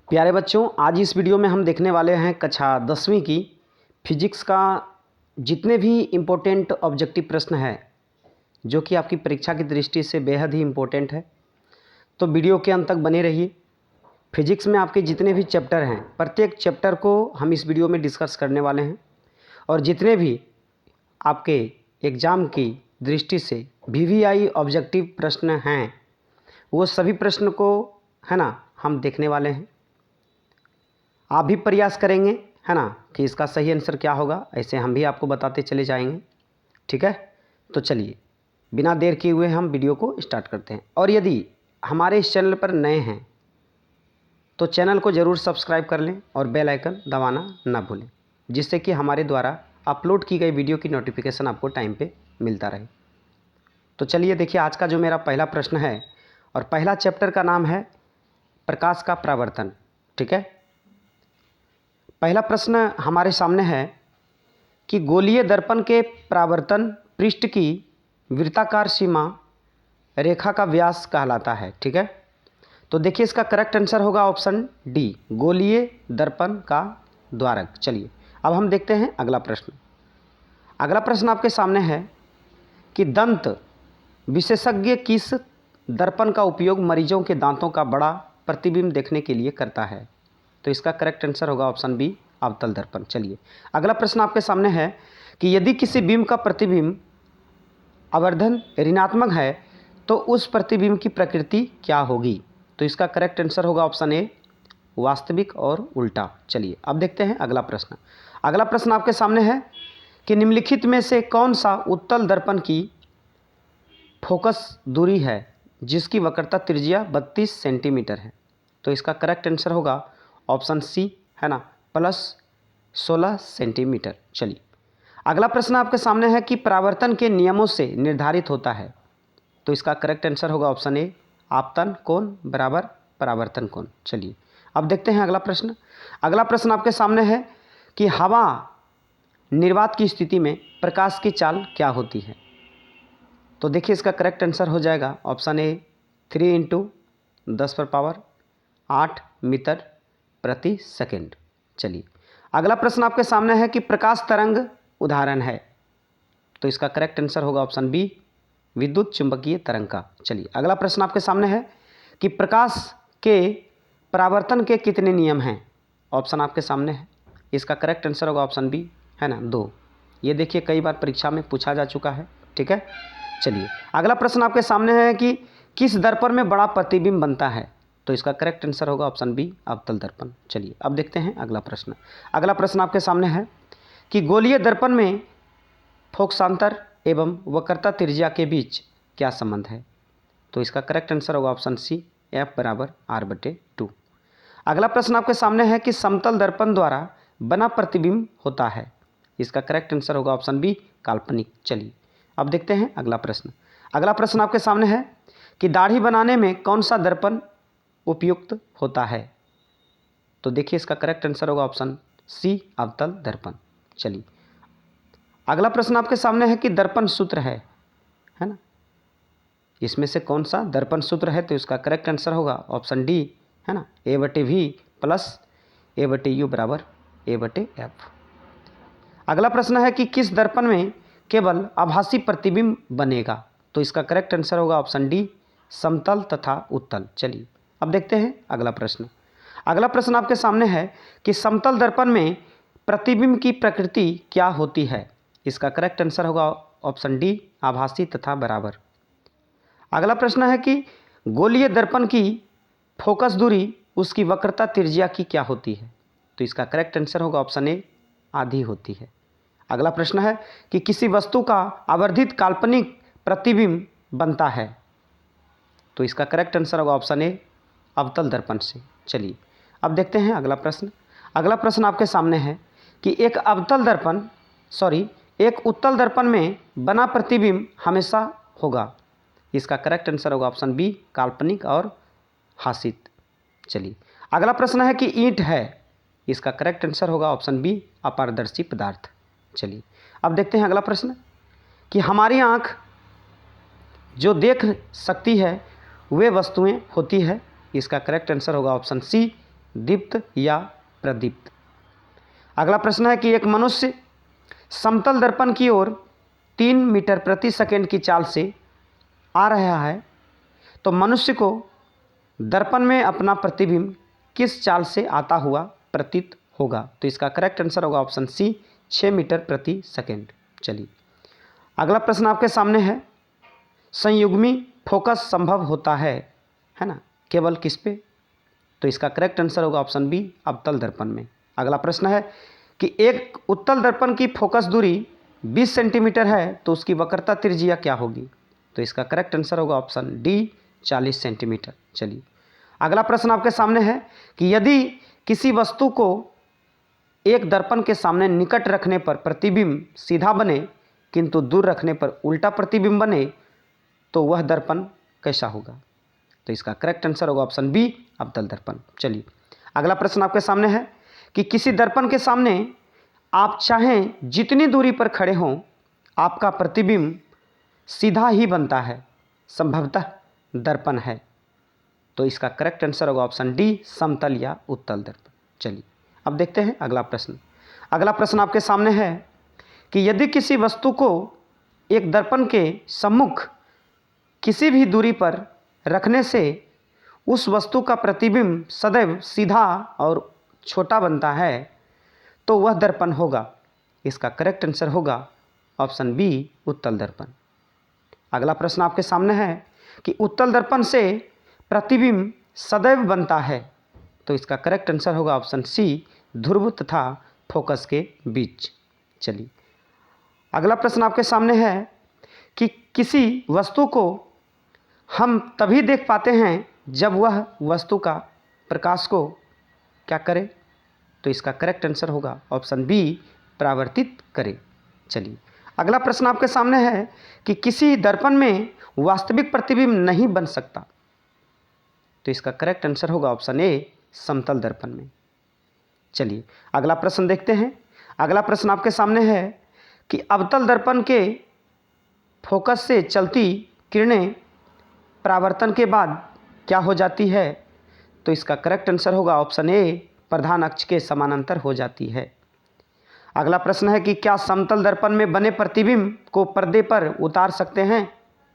प्यारे बच्चों, आज इस वीडियो में हम देखने वाले हैं कक्षा 10वीं की फिजिक्स का जितने भी इम्पोर्टेंट ऑब्जेक्टिव प्रश्न है जो कि आपकी परीक्षा की दृष्टि से बेहद ही इम्पोर्टेंट है। तो वीडियो के अंत तक बने रहिए। फिजिक्स में आपके जितने भी चैप्टर हैं, प्रत्येक चैप्टर को हम इस वीडियो में डिस्कस करने वाले हैं और जितने भी आपके एग्ज़ाम की दृष्टि से वीवीआई ऑब्जेक्टिव प्रश्न हैं वो सभी प्रश्न को हम देखने वाले हैं। आप भी प्रयास करेंगे कि इसका सही आंसर क्या होगा, ऐसे हम भी आपको बताते चले जाएंगे। ठीक है, तो चलिए बिना देर किए हुए हम वीडियो को स्टार्ट करते हैं। और यदि हमारे इस चैनल पर नए हैं तो चैनल को ज़रूर सब्सक्राइब कर लें और बेल आइकन दबाना ना भूलें, जिससे कि हमारे द्वारा अपलोड की गई वीडियो की नोटिफिकेशन आपको टाइम पे मिलता रहे। तो चलिए देखिए, आज का जो मेरा पहला प्रश्न है और पहला चैप्टर का नाम है प्रकाश का परावर्तन। ठीक है, पहला प्रश्न हमारे सामने है कि गोलीय दर्पण के परावर्तन पृष्ठ की वृत्ताकार सीमा रेखा का व्यास कहलाता है। ठीक है, तो देखिए इसका करेक्ट आंसर होगा ऑप्शन डी, गोलीय दर्पण का द्वारक। चलिए अब हम देखते हैं अगला प्रश्न। अगला प्रश्न आपके सामने है कि दंत विशेषज्ञ किस दर्पण का उपयोग मरीजों के दांतों का बड़ा प्रतिबिंब देखने के लिए करता है? तो इसका करेक्ट आंसर होगा ऑप्शन बी, अवतल दर्पण। चलिए अगला प्रश्न आपके सामने है कि यदि किसी बिंब का प्रतिबिंब आवर्धन ऋणात्मक है तो उस प्रतिबिंब की प्रकृति क्या होगी? तो इसका करेक्ट आंसर होगा ऑप्शन ए, वास्तविक और उल्टा। चलिए अब देखते हैं अगला प्रश्न। अगला प्रश्न आपके सामने है कि निम्नलिखित में से कौन सा उत्तल दर्पण की फोकस दूरी है जिसकी वक्रता त्रिज्या 32 सेंटीमीटर है? तो इसका करेक्ट आंसर होगा ऑप्शन सी, प्लस 16 सेंटीमीटर। चलिए अगला प्रश्न आपके सामने है कि परावर्तन के नियमों से निर्धारित होता है। तो इसका करेक्ट आंसर होगा ऑप्शन ए, आपतन कोण बराबर परावर्तन कोण। चलिए अब देखते हैं अगला प्रश्न। अगला प्रश्न आपके सामने है कि हवा निर्वात की स्थिति में प्रकाश की चाल क्या होती है? तो देखिए इसका करेक्ट आंसर हो जाएगा ऑप्शन ए, 3 × 10⁻8 मीटर प्रति सेकेंड। चलिए अगला प्रश्न आपके सामने है कि प्रकाश तरंग उदाहरण है। तो इसका करेक्ट आंसर होगा ऑप्शन बी, विद्युत चुंबकीय तरंग का। चलिए अगला प्रश्न आपके सामने है कि प्रकाश के परावर्तन के कितने नियम हैं? ऑप्शन आपके सामने है, इसका करेक्ट आंसर होगा ऑप्शन बी, 2। ये देखिए कई बार परीक्षा में पूछा जा चुका है। ठीक है, चलिए अगला प्रश्न आपके सामने है कि किस दर्पण में बड़ा प्रतिबिंब बनता है? तो इसका करेक्ट आंसर होगा ऑप्शन बी, अवतल दर्पण। चलिए अब देखते हैं अगला प्रश्न। अगला प्रश्न आपके सामने है कि गोलीय दर्पण में फोकसांतर एवं वक्रता त्रिज्या के बीच क्या संबंध है? तो इसका करेक्ट आंसर होगा ऑप्शन सी, F = R/2। अगला प्रश्न आपके सामने है कि समतल दर्पण द्वारा बना प्रतिबिंब होता है। इसका करेक्ट आंसर होगा ऑप्शन बी, काल्पनिक। चलिए अब देखते हैं अगला प्रश्न। अगला प्रश्न आपके सामने है कि दाढ़ी बनाने में कौन सा दर्पण उपयुक्त होता है? तो देखिए इसका करेक्ट आंसर होगा ऑप्शन सी, अवतल दर्पण। चलिए अगला प्रश्न आपके सामने है कि दर्पण सूत्र है ना, इसमें से कौन सा दर्पण सूत्र है? तो इसका करेक्ट आंसर होगा option D, A/V + A/U = A/F। अगला प्रश्न है कि किस दर्पण में केवल आभासी प्रतिबिंब बनेगा? तो इसका करेक्ट आंसर होगा ऑप्शन डी, समतल तथा उत्तल। चलिए अब देखते हैं अगला प्रश्न। अगला प्रश्न आपके सामने है कि समतल दर्पण में प्रतिबिंब की प्रकृति क्या होती है? इसका करेक्ट आंसर होगा ऑप्शन डी, आभासी तथा बराबर। अगला प्रश्न है कि गोलीय दर्पण की फोकस दूरी उसकी वक्रता त्रिज्या की क्या होती है? तो इसका करेक्ट आंसर होगा ऑप्शन ए, आधी होती है। अगला प्रश्न है कि किसी वस्तु का आवर्धित काल्पनिक प्रतिबिंब बनता है। तो इसका करेक्ट आंसर होगा ऑप्शन ए, अवतल दर्पण से। चलिए अब देखते हैं अगला प्रश्न। अगला प्रश्न आपके सामने है कि एक उत्तल दर्पण में बना प्रतिबिंब हमेशा होगा। इसका करेक्ट आंसर होगा ऑप्शन बी, काल्पनिक और हासित। चलिए अगला प्रश्न है कि ईंट है। इसका करेक्ट आंसर होगा ऑप्शन बी, अपारदर्शी पदार्थ। चलिए अब देखते हैं अगला प्रश्न कि हमारी आँख जो देख सकती है वे वस्तुएं होती है। इसका करेक्ट आंसर होगा ऑप्शन सी, दीप्त या प्रदीप्त। अगला प्रश्न है कि एक मनुष्य समतल दर्पण की ओर 3 मीटर प्रति सेकंड की चाल से आ रहा है, तो मनुष्य को दर्पण में अपना प्रतिबिंब किस चाल से आता हुआ प्रतीत होगा? तो इसका करेक्ट आंसर होगा ऑप्शन सी, 6 मीटर प्रति सेकंड। चलिए अगला प्रश्न आपके सामने है, संयुग्मी फोकस संभव होता है ना, केवल किस पे? तो इसका करेक्ट आंसर होगा ऑप्शन बी, अवतल दर्पण में। अगला प्रश्न है कि एक उत्तल दर्पण की फोकस दूरी 20 सेंटीमीटर है, तो उसकी वक्रता त्रिज्या क्या होगी? तो इसका करेक्ट आंसर होगा ऑप्शन डी, 40 सेंटीमीटर। चलिए अगला प्रश्न आपके सामने है कि यदि किसी वस्तु को एक दर्पण के सामने निकट रखने पर प्रतिबिंब सीधा बने किंतु दूर रखने पर उल्टा प्रतिबिंब बने, तो वह दर्पण कैसा होगा? तो इसका करेक्ट आंसर होगा ऑप्शन बी, अवतल दर्पण। चलिए अगला प्रश्न आपके सामने है कि किसी दर्पण के सामने आप चाहें जितनी दूरी पर खड़े हों, आपका प्रतिबिंब सीधा ही बनता है, संभवतः दर्पण है। तो इसका करेक्ट आंसर होगा ऑप्शन डी, समतल या उत्तल दर्पण। चलिए अब देखते हैं अगला प्रश्न। अगला प्रश्न आपके सामने है कि यदि किसी वस्तु को एक दर्पण के सम्मुख किसी भी दूरी पर रखने से उस वस्तु का प्रतिबिंब सदैव सीधा और छोटा बनता है, तो वह दर्पण होगा। इसका करेक्ट आंसर होगा ऑप्शन बी, उत्तल दर्पण। अगला प्रश्न आपके सामने है कि उत्तल दर्पण से प्रतिबिंब सदैव बनता है, तो इसका करेक्ट आंसर होगा ऑप्शन सी, ध्रुव तथा फोकस के बीच। चलिए अगला प्रश्न आपके सामने है कि किसी वस्तु को हम तभी देख पाते हैं जब वह वस्तु का प्रकाश को क्या करे? तो इसका करेक्ट आंसर होगा ऑप्शन बी, परावर्तित करे। चलिए अगला प्रश्न आपके सामने है कि किसी दर्पण में वास्तविक प्रतिबिंब नहीं बन सकता, तो इसका करेक्ट आंसर होगा ऑप्शन ए, समतल दर्पण में। चलिए अगला प्रश्न देखते हैं। अगला प्रश्न आपके सामने है कि अवतल दर्पण के फोकस से चलती किरणें परावर्तन के बाद क्या हो जाती है? तो इसका करेक्ट आंसर होगा ऑप्शन ए, प्रधान अक्ष के समानांतर हो जाती है। अगला प्रश्न है कि क्या समतल दर्पण में बने प्रतिबिंब को पर्दे पर उतार सकते हैं?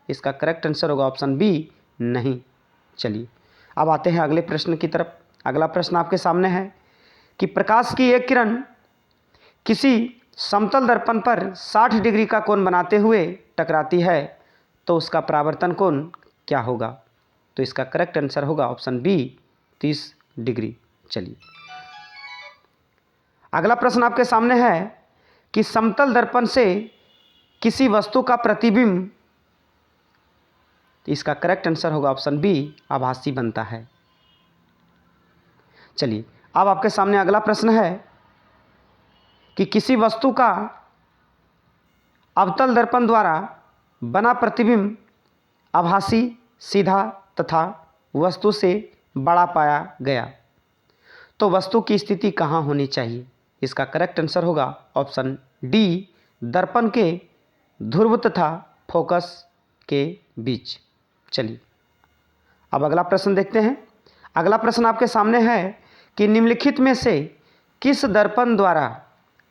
इसका करेक्ट आंसर होगा ऑप्शन बी, नहीं। चलिए अब आते हैं अगले प्रश्न की तरफ। अगला प्रश्न आपके सामने है कि प्रकाश की एक किरण किसी समतल दर्पण पर 60 डिग्री का कोण बनाते हुए टकराती है, तो उसका परावर्तन कोण क्या होगा? तो इसका करेक्ट आंसर होगा ऑप्शन बी, 30 डिग्री। चलिए अगला प्रश्न आपके सामने है कि समतल दर्पण से किसी वस्तु का प्रतिबिंब, इसका करेक्ट आंसर होगा ऑप्शन बी, आभासी बनता है। चलिए अब आपके सामने अगला प्रश्न है कि किसी वस्तु का अवतल दर्पण द्वारा बना प्रतिबिंब आभासी, सीधा तथा वस्तु से बड़ा पाया गया, तो वस्तु की स्थिति कहाँ होनी चाहिए? इसका करेक्ट आंसर होगा ऑप्शन डी, दर्पण के ध्रुव तथा फोकस के बीच। चलिए अब अगला प्रश्न देखते हैं। अगला प्रश्न आपके सामने है कि निम्नलिखित में से किस दर्पण द्वारा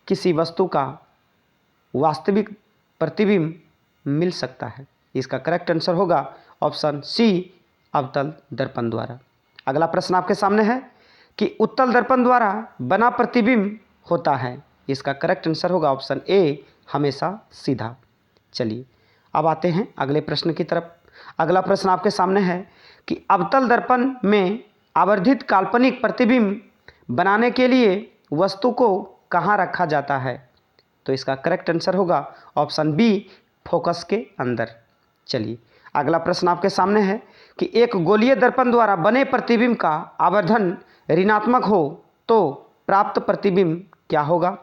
किसी वस्तु का वास्तविक प्रतिबिंब मिल सकता है? इसका करेक्ट आंसर होगा ऑप्शन सी, अवतल दर्पण द्वारा। अगला प्रश्न आपके सामने है कि उत्तल दर्पण द्वारा बना प्रतिबिंब होता है, इसका करेक्ट आंसर होगा ऑप्शन ए, हमेशा सीधा। चलिए अब आते हैं अगले प्रश्न की तरफ। अगला प्रश्न आपके सामने है कि अवतल दर्पण में आवर्धित काल्पनिक प्रतिबिंब बनाने के लिए वस्तु को कहाँ रखा जाता है? तो इसका करेक्ट आंसर होगा ऑप्शन बी, फोकस के अंदर। चलिए अगला प्रश्न आपके सामने है कि एक गोलीय दर्पण द्वारा बने प्रतिबिंब का आवर्धन ऋणात्मक हो तो प्राप्त प्रतिबिंब क्या होगा?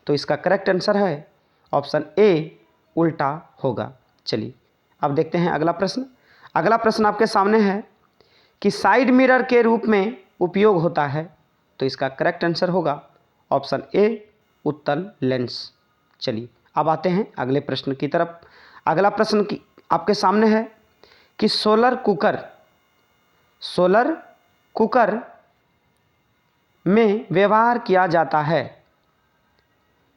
तो इसका करेक्ट आंसर है ऑप्शन ए, उल्टा होगा। चलिए अब देखते हैं अगला प्रश्न। अगला प्रश्न आपके सामने है कि साइड मिरर के रूप में उपयोग होता है, तो इसका करेक्ट आंसर होगा ऑप्शन ए, उत्तल लेंस। चलिए अब आते हैं अगले प्रश्न की तरफ। अगला प्रश्न की आपके सामने है कि सोलर कुकर में व्यवहार किया जाता है?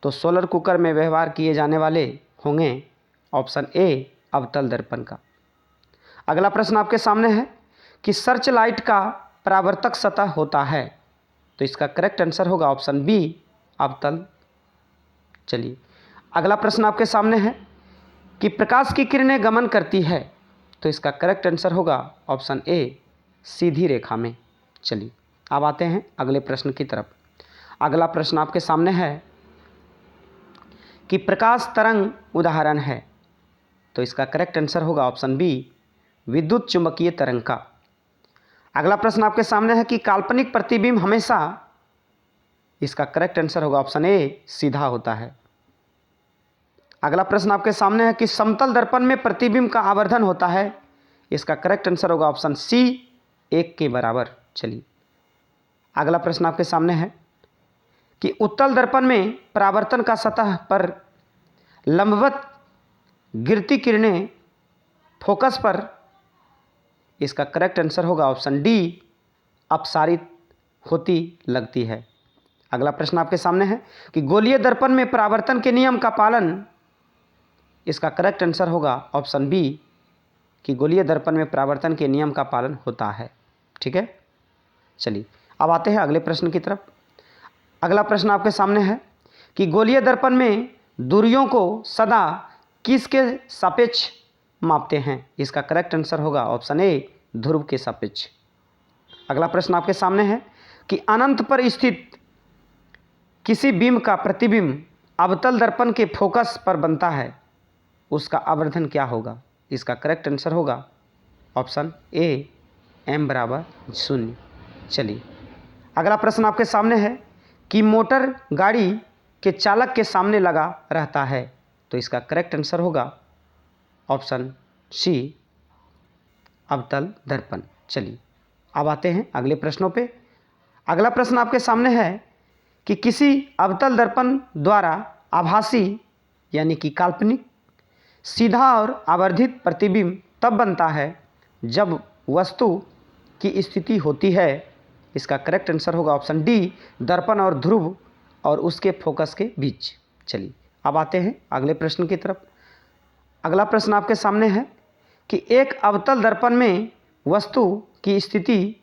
तो सोलर कुकर में व्यवहार किए जाने वाले होंगे ऑप्शन ए अवतल दर्पण का। अगला प्रश्न आपके सामने है कि सर्च लाइट का परावर्तक सतह होता है? तो इसका करेक्ट आंसर होगा ऑप्शन बी अवतल। चलिए अगला प्रश्न आपके सामने है कि प्रकाश की किरणें गमन करती है? तो इसका करेक्ट आंसर होगा ऑप्शन ए सीधी रेखा में। चलिए अब आते हैं अगले प्रश्न की तरफ। अगला प्रश्न आपके सामने है कि प्रकाश तरंग उदाहरण है? तो इसका करेक्ट आंसर होगा ऑप्शन बी विद्युत चुंबकीय तरंग का। अगला प्रश्न आपके सामने है कि काल्पनिक प्रतिबिंब हमेशा, इसका करेक्ट आंसर होगा ऑप्शन ए सीधा होता है। अगला प्रश्न आपके सामने है कि समतल दर्पण में प्रतिबिंब का आवर्धन होता है? इसका करेक्ट आंसर होगा ऑप्शन सी 1 के बराबर। चलिए अगला प्रश्न आपके सामने है कि उत्तल दर्पण में परावर्तन का सतह पर लंबवत गिरती किरणें फोकस पर, इसका करेक्ट आंसर होगा ऑप्शन डी अपसारित होती लगती है। अगला प्रश्न आपके सामने है कि गोलीय दर्पण में परावर्तन के नियम का पालन, इसका करेक्ट आंसर होगा ऑप्शन बी कि गोलीय दर्पण में परावर्तन के नियम का पालन होता है। ठीक है, चलिए अब आते हैं अगले प्रश्न की तरफ। अगला प्रश्न आपके सामने है कि गोलीय दर्पण में दूरियों को सदा किसके सापेक्ष मापते हैं? इसका करेक्ट आंसर होगा ऑप्शन ए ध्रुव के सापेक्ष। अगला प्रश्न आपके सामने है कि अनंत पर स्थित किसी बिंब का प्रतिबिंब अवतल दर्पण के फोकस पर बनता है, उसका आवर्धन क्या होगा? इसका करेक्ट आंसर होगा ऑप्शन ए m बराबर 0। चलिए अगला प्रश्न आपके सामने है कि मोटर गाड़ी के चालक के सामने लगा रहता है? तो इसका करेक्ट आंसर होगा ऑप्शन सी अवतल दर्पण। चलिए अब आते हैं अगले प्रश्नों पे। अगला प्रश्न आपके सामने है कि किसी अवतल दर्पण द्वारा आभासी यानी कि काल्पनिक सीधा और आवर्धित प्रतिबिंब तब बनता है जब वस्तु की स्थिति होती है। इसका करेक्ट आंसर होगा ऑप्शन डी दर्पण और ध्रुव और उसके फोकस के बीच। चलिए अब आते हैं अगले प्रश्न की तरफ। अगला प्रश्न आपके सामने है कि एक अवतल दर्पण में वस्तु की स्थिति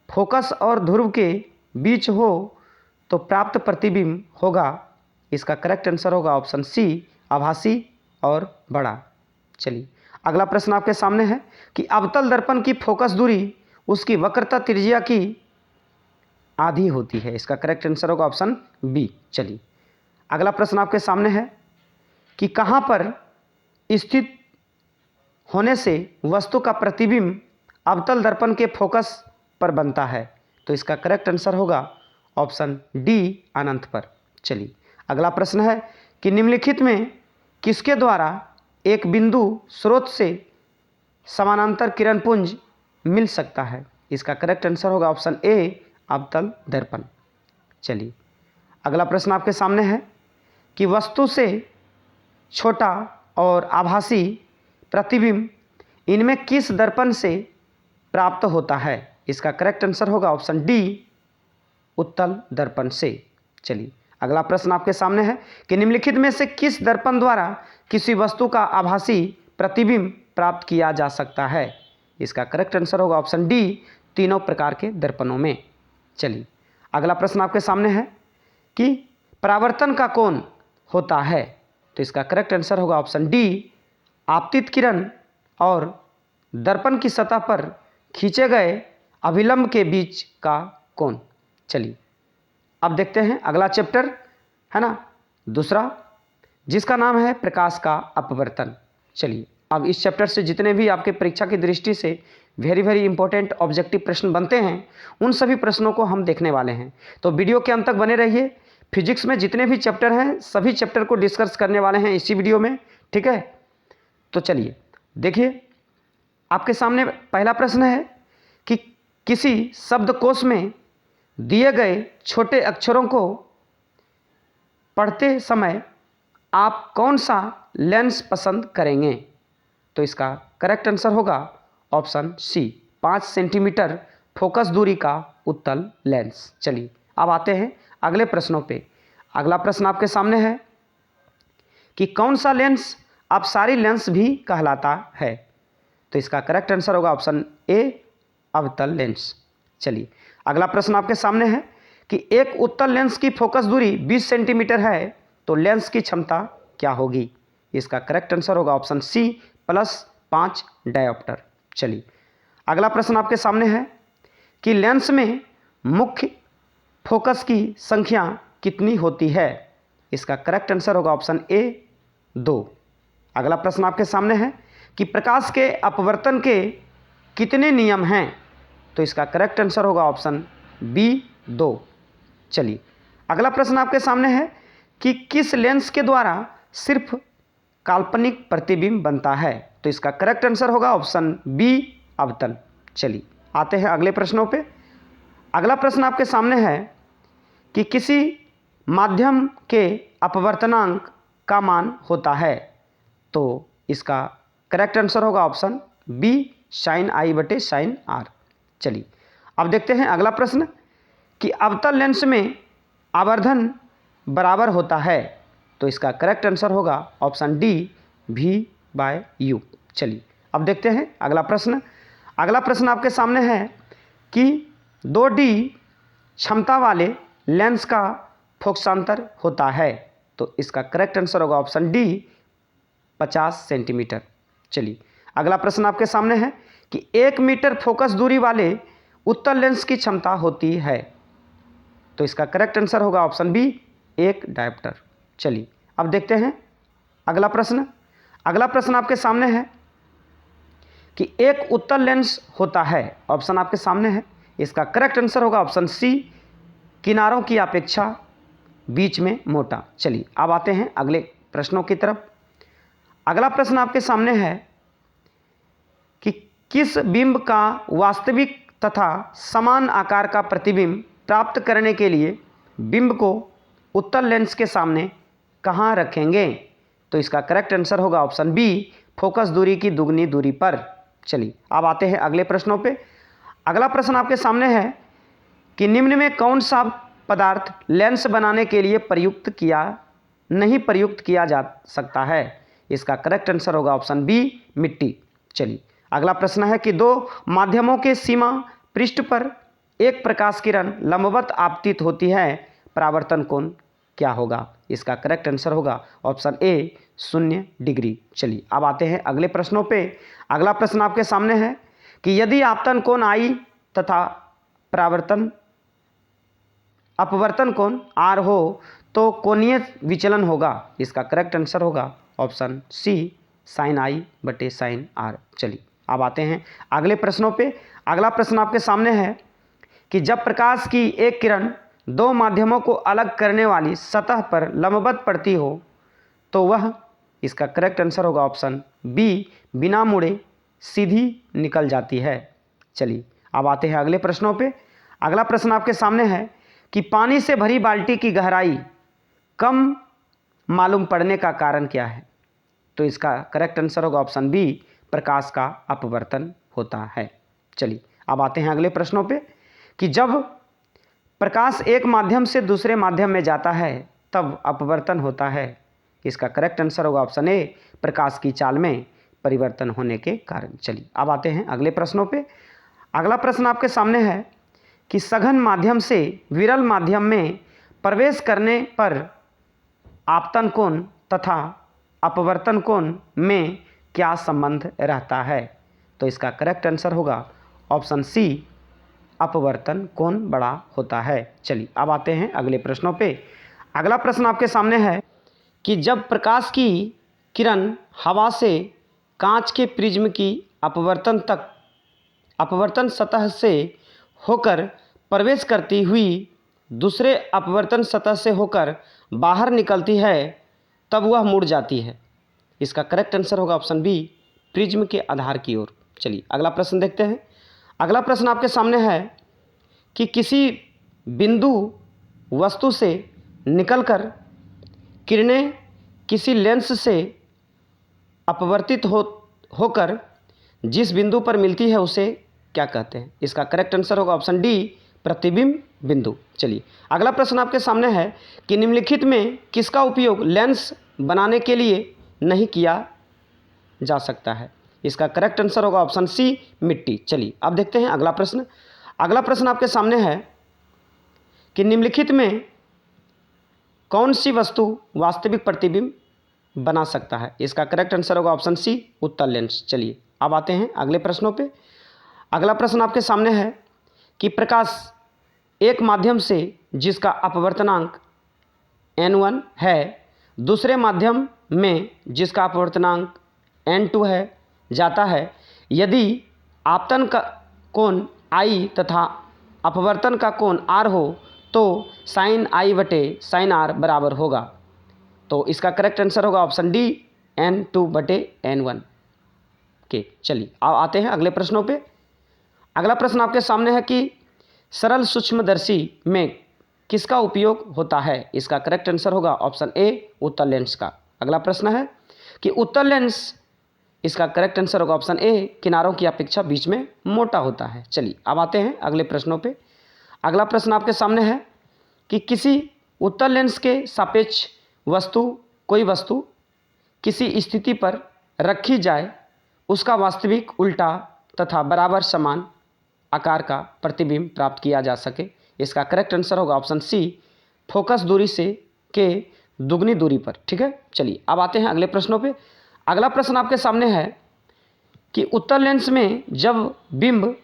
फोकस और ध्रुव के बीच हो तो प्राप्त प्रतिबिंब होगा, इसका करेक्ट आंसर होगा ऑप्शन सी आभासी और बड़ा। चलिए अगला प्रश्न आपके सामने है कि अवतल दर्पण की फोकस दूरी उसकी वक्रता त्रिज्या की आधी होती है, इसका करेक्ट आंसर होगा ऑप्शन बी। चलिए अगला प्रश्न आपके सामने है कि कहाँ पर स्थित होने से वस्तु का प्रतिबिंब अवतल दर्पण के फोकस पर बनता है? तो इसका करेक्ट आंसर होगा ऑप्शन डी अनंत पर। चलिए अगला प्रश्न है कि निम्नलिखित में किसके द्वारा एक बिंदु स्रोत से समानांतर किरण पुंज मिल सकता है? इसका करेक्ट आंसर होगा ऑप्शन ए अवतल दर्पण। चलिए अगला प्रश्न आपके सामने है कि वस्तु से छोटा और आभासी प्रतिबिंब इनमें किस दर्पण से प्राप्त होता है? इसका करेक्ट आंसर होगा ऑप्शन डी उत्तल दर्पण से। चलिए अगला प्रश्न आपके सामने है कि निम्नलिखित में से किस दर्पण द्वारा किसी वस्तु का आभासी प्रतिबिंब प्राप्त किया जा सकता है? इसका करेक्ट आंसर होगा ऑप्शन डी तीनों प्रकार के दर्पणों में। चलिए अगला प्रश्न आपके सामने है कि परावर्तन का कोण होता है? तो इसका करेक्ट आंसर होगा ऑप्शन डी आपतित किरण और दर्पण की सतह पर खींचे गए अभिलंब के बीच का कोण। चलिए अब देखते हैं अगला चैप्टर है ना दूसरा, जिसका नाम है प्रकाश का अपवर्तन। चलिए अब इस चैप्टर से जितने भी आपके परीक्षा की दृष्टि से वेरी इंपॉर्टेंट ऑब्जेक्टिव प्रश्न बनते हैं उन सभी प्रश्नों को हम देखने वाले हैं, तो वीडियो के अंत तक बने रहिए। फिजिक्स में जितने भी चैप्टर हैं सभी चैप्टर को डिस्कस करने वाले हैं इसी वीडियो में, ठीक है। तो चलिए देखिए आपके सामने पहला प्रश्न है कि किसी शब्दकोश में दिए गए छोटे अक्षरों को पढ़ते समय आप कौन सा लेंस पसंद करेंगे? तो इसका करेक्ट आंसर होगा ऑप्शन सी 5 सेंटीमीटर फोकस दूरी का उत्तल लेंस। चलिए अब आते हैं अगले प्रश्नों पे। अगला प्रश्न आपके सामने है कि कौन सा लेंस अपसारी लेंस भी कहलाता है? तो इसका करेक्ट आंसर होगा ऑप्शन ए, अवतल लेंस। चलिए अगला प्रश्न आपके सामने है कि एक उत्तल लेंस की फोकस दूरी 20 सेंटीमीटर है, तो लेंस की क्षमता क्या होगी? इसका करेक्ट आंसर होगा ऑप्शन सी, +5 डायोप्टर। चलिए अगला प्रश्न आपके सामने है कि लेंस में मुख्य फोकस की संख्या कितनी होती है? इसका करेक्ट आंसर होगा ऑप्शन ए, 2। अगला प्रश्न आपके सामने है कि प्रकाश के अपवर्तन के कितने नियम हैं? तो इसका करेक्ट आंसर होगा ऑप्शन बी, 2। चलिए अगला प्रश्न आपके सामने है कि किस लेंस के द्वारा सिर्फ काल्पनिक प्रतिबिंब बनता है? तो इसका करेक्ट आंसर होगा ऑप्शन बी, अवतल। चलिए आते हैं अगले प्रश्नों पे। अगला प्रश्न आपके सामने है कि किसी माध्यम के अपवर्तनांक का मान होता है? तो इसका करेक्ट आंसर होगा option B, sin I sin R। चलिए अब देखते हैं अगला प्रश्न कि अवतल लेंस में आवर्धन बराबर होता है? तो इसका करेक्ट आंसर होगा ऑप्शन डी, V/U। चलिए अब देखते हैं अगला प्रश्न। अगला प्रश्न आपके सामने है कि 2D क्षमता वाले लेंस का फोकसांतर होता है? तो इसका करेक्ट आंसर होगा ऑप्शन डी, 50 सेंटीमीटर। चलिए अगला प्रश्न आपके सामने है कि 1 मीटर फोकस दूरी वाले उत्तल लेंस की क्षमता होती है? तो इसका करेक्ट आंसर होगा ऑप्शन बी, 1 डायोप्टर। चलिए अब देखते हैं अगला प्रश्न। अगला प्रश्न आपके सामने है कि एक उत्तल लेंस होता है, ऑप्शन आपके सामने है। इसका करेक्ट आंसर होगा ऑप्शन सी, किनारों की अपेक्षा बीच में मोटा। चलिए अब आते हैं अगले प्रश्नों की तरफ। अगला प्रश्न आपके सामने है कि किस बिंब का वास्तविक तथा समान आकार का प्रतिबिंब प्राप्त करने के लिए बिंब को उत्तल लेंस के सामने कहाँ रखेंगे? तो इसका करेक्ट आंसर होगा ऑप्शन बी, फोकस दूरी की दुगनी दूरी पर। चलिए अब आते हैं अगले प्रश्नों पे। अगला प्रश्न आपके सामने है कि निम्न में कौन सा पदार्थ लेंस बनाने के लिए नहीं प्रयुक्त किया जा सकता है? इसका करेक्ट आंसर होगा ऑप्शन बी, मिट्टी। चलिए अगला प्रश्न है कि 2 माध्यमों के सीमा पृष्ठ पर एक प्रकाश किरण लंबवत आपतित होती है, परावर्तन कोण क्या होगा? इसका करेक्ट आंसर होगा ऑप्शन ए, 0 डिग्री। चलिए अब आते हैं अगले प्रश्नों पे। अगला प्रश्न आपके सामने है कि यदि आपतन कोण I तथा अपवर्तन कोण R हो तो कोणीय विचलन होगा? इसका करेक्ट आंसर होगा option C, sin I sin R। चलिए अब आते हैं अगले प्रश्नों पे। अगला प्रश्न आपके सामने है कि जब प्रकाश की एक किरण 2 माध्यमों को अलग करने वाली सतह पर लंबवत पड़ती हो तो वह, इसका करेक्ट आंसर होगा ऑप्शन बी, बिना मुड़े सीधी निकल जाती है। चलिए अब आते हैं अगले प्रश्नों पे। अगला प्रश्न आपके सामने है कि पानी से भरी बाल्टी की गहराई कम मालूम पड़ने का कारण क्या है? तो इसका करेक्ट आंसर होगा ऑप्शन बी, प्रकाश का अपवर्तन होता है। चलिए अब आते हैं अगले प्रश्नों पे कि जब प्रकाश एक माध्यम से दूसरे माध्यम में जाता है तब अपवर्तन होता है? इसका करेक्ट आंसर होगा ऑप्शन ए, प्रकाश की चाल में परिवर्तन होने के कारण। चलिए अब आते हैं अगले प्रश्नों पे। अगला प्रश्न आपके सामने है कि सघन माध्यम से विरल माध्यम में प्रवेश करने पर आपतन कोण तथा अपवर्तन कोण में क्या संबंध रहता है? तो इसका करेक्ट आंसर होगा ऑप्शन सी, अपवर्तन कोण बड़ा होता है। चलिए अब आते हैं अगले प्रश्नों पे। अगला प्रश्न आपके सामने है कि जब प्रकाश की किरण हवा से कांच के प्रिज्म की अपवर्तन सतह से होकर प्रवेश करती हुई दूसरे अपवर्तन सतह से होकर बाहर निकलती है तब वह मुड़ जाती है? इसका करेक्ट आंसर होगा ऑप्शन बी, प्रिज्म के आधार की ओर। चलिए अगला प्रश्न देखते हैं। अगला प्रश्न आपके सामने है कि किसी बिंदु वस्तु से निकलकर किरणें किसी लेंस से अपवर्तित होकर जिस बिंदु पर मिलती है उसे क्या कहते हैं? इसका करेक्ट आंसर होगा ऑप्शन डी, प्रतिबिंब बिंदु। चलिए अगला प्रश्न आपके सामने है कि निम्नलिखित में किसका उपयोग लेंस बनाने के लिए नहीं किया जा सकता है। इसका करेक्ट आंसर होगा ऑप्शन सी, मिट्टी। चलिए अब देखते हैं अगला प्रश्न। अगला प्रश्न आपके सामने है कि निम्नलिखित में कौन सी वस्तु वास्तविक प्रतिबिंब बना सकता है। इसका करेक्ट आंसर होगा ऑप्शन सी, उत्तल लेंस। चलिए अब आते हैं अगले प्रश्नों पे। अगला प्रश्न आपके सामने है कि प्रकाश एक माध्यम से जिसका अपवर्तनांक n1 है दूसरे माध्यम में जिसका अपवर्तनांक n2 है जाता है, यदि आपतन का कोण I तथा अपवर्तन का कोण R हो तो साइन I बटे साइन R बराबर होगा। तो इसका करेक्ट आंसर होगा ऑप्शन डी, n2 बटे n1 के। चलिए अब आते हैं अगले प्रश्नों पे। अगला प्रश्न आपके सामने है कि सरल सूक्ष्मदर्शी में किसका उपयोग होता है। इसका करेक्ट आंसर होगा ऑप्शन ए, उत्तल लेंस का। अगला प्रश्न है कि उत्तल लेंस, इसका करेक्ट आंसर होगा ऑप्शन ए, किनारों की अपेक्षा बीच में मोटा होता है। चलिए अब आते हैं अगले प्रश्नों पे। अगला प्रश्न आपके सामने है कि किसी उत्तल लेंस के सापेक्ष कोई वस्तु किसी स्थिति पर रखी जाए, उसका वास्तविक उल्टा तथा बराबर समान आकार का प्रतिबिंब प्राप्त किया जा सके। इसका करेक्ट आंसर होगा ऑप्शन सी, फोकस दूरी से के दुगनी दूरी पर। ठीक है, चलिए अब आते हैं अगले प्रश्नों पे। अगला प्रश्न आपके सामने है कि उत्तल लेंस में जब बिंब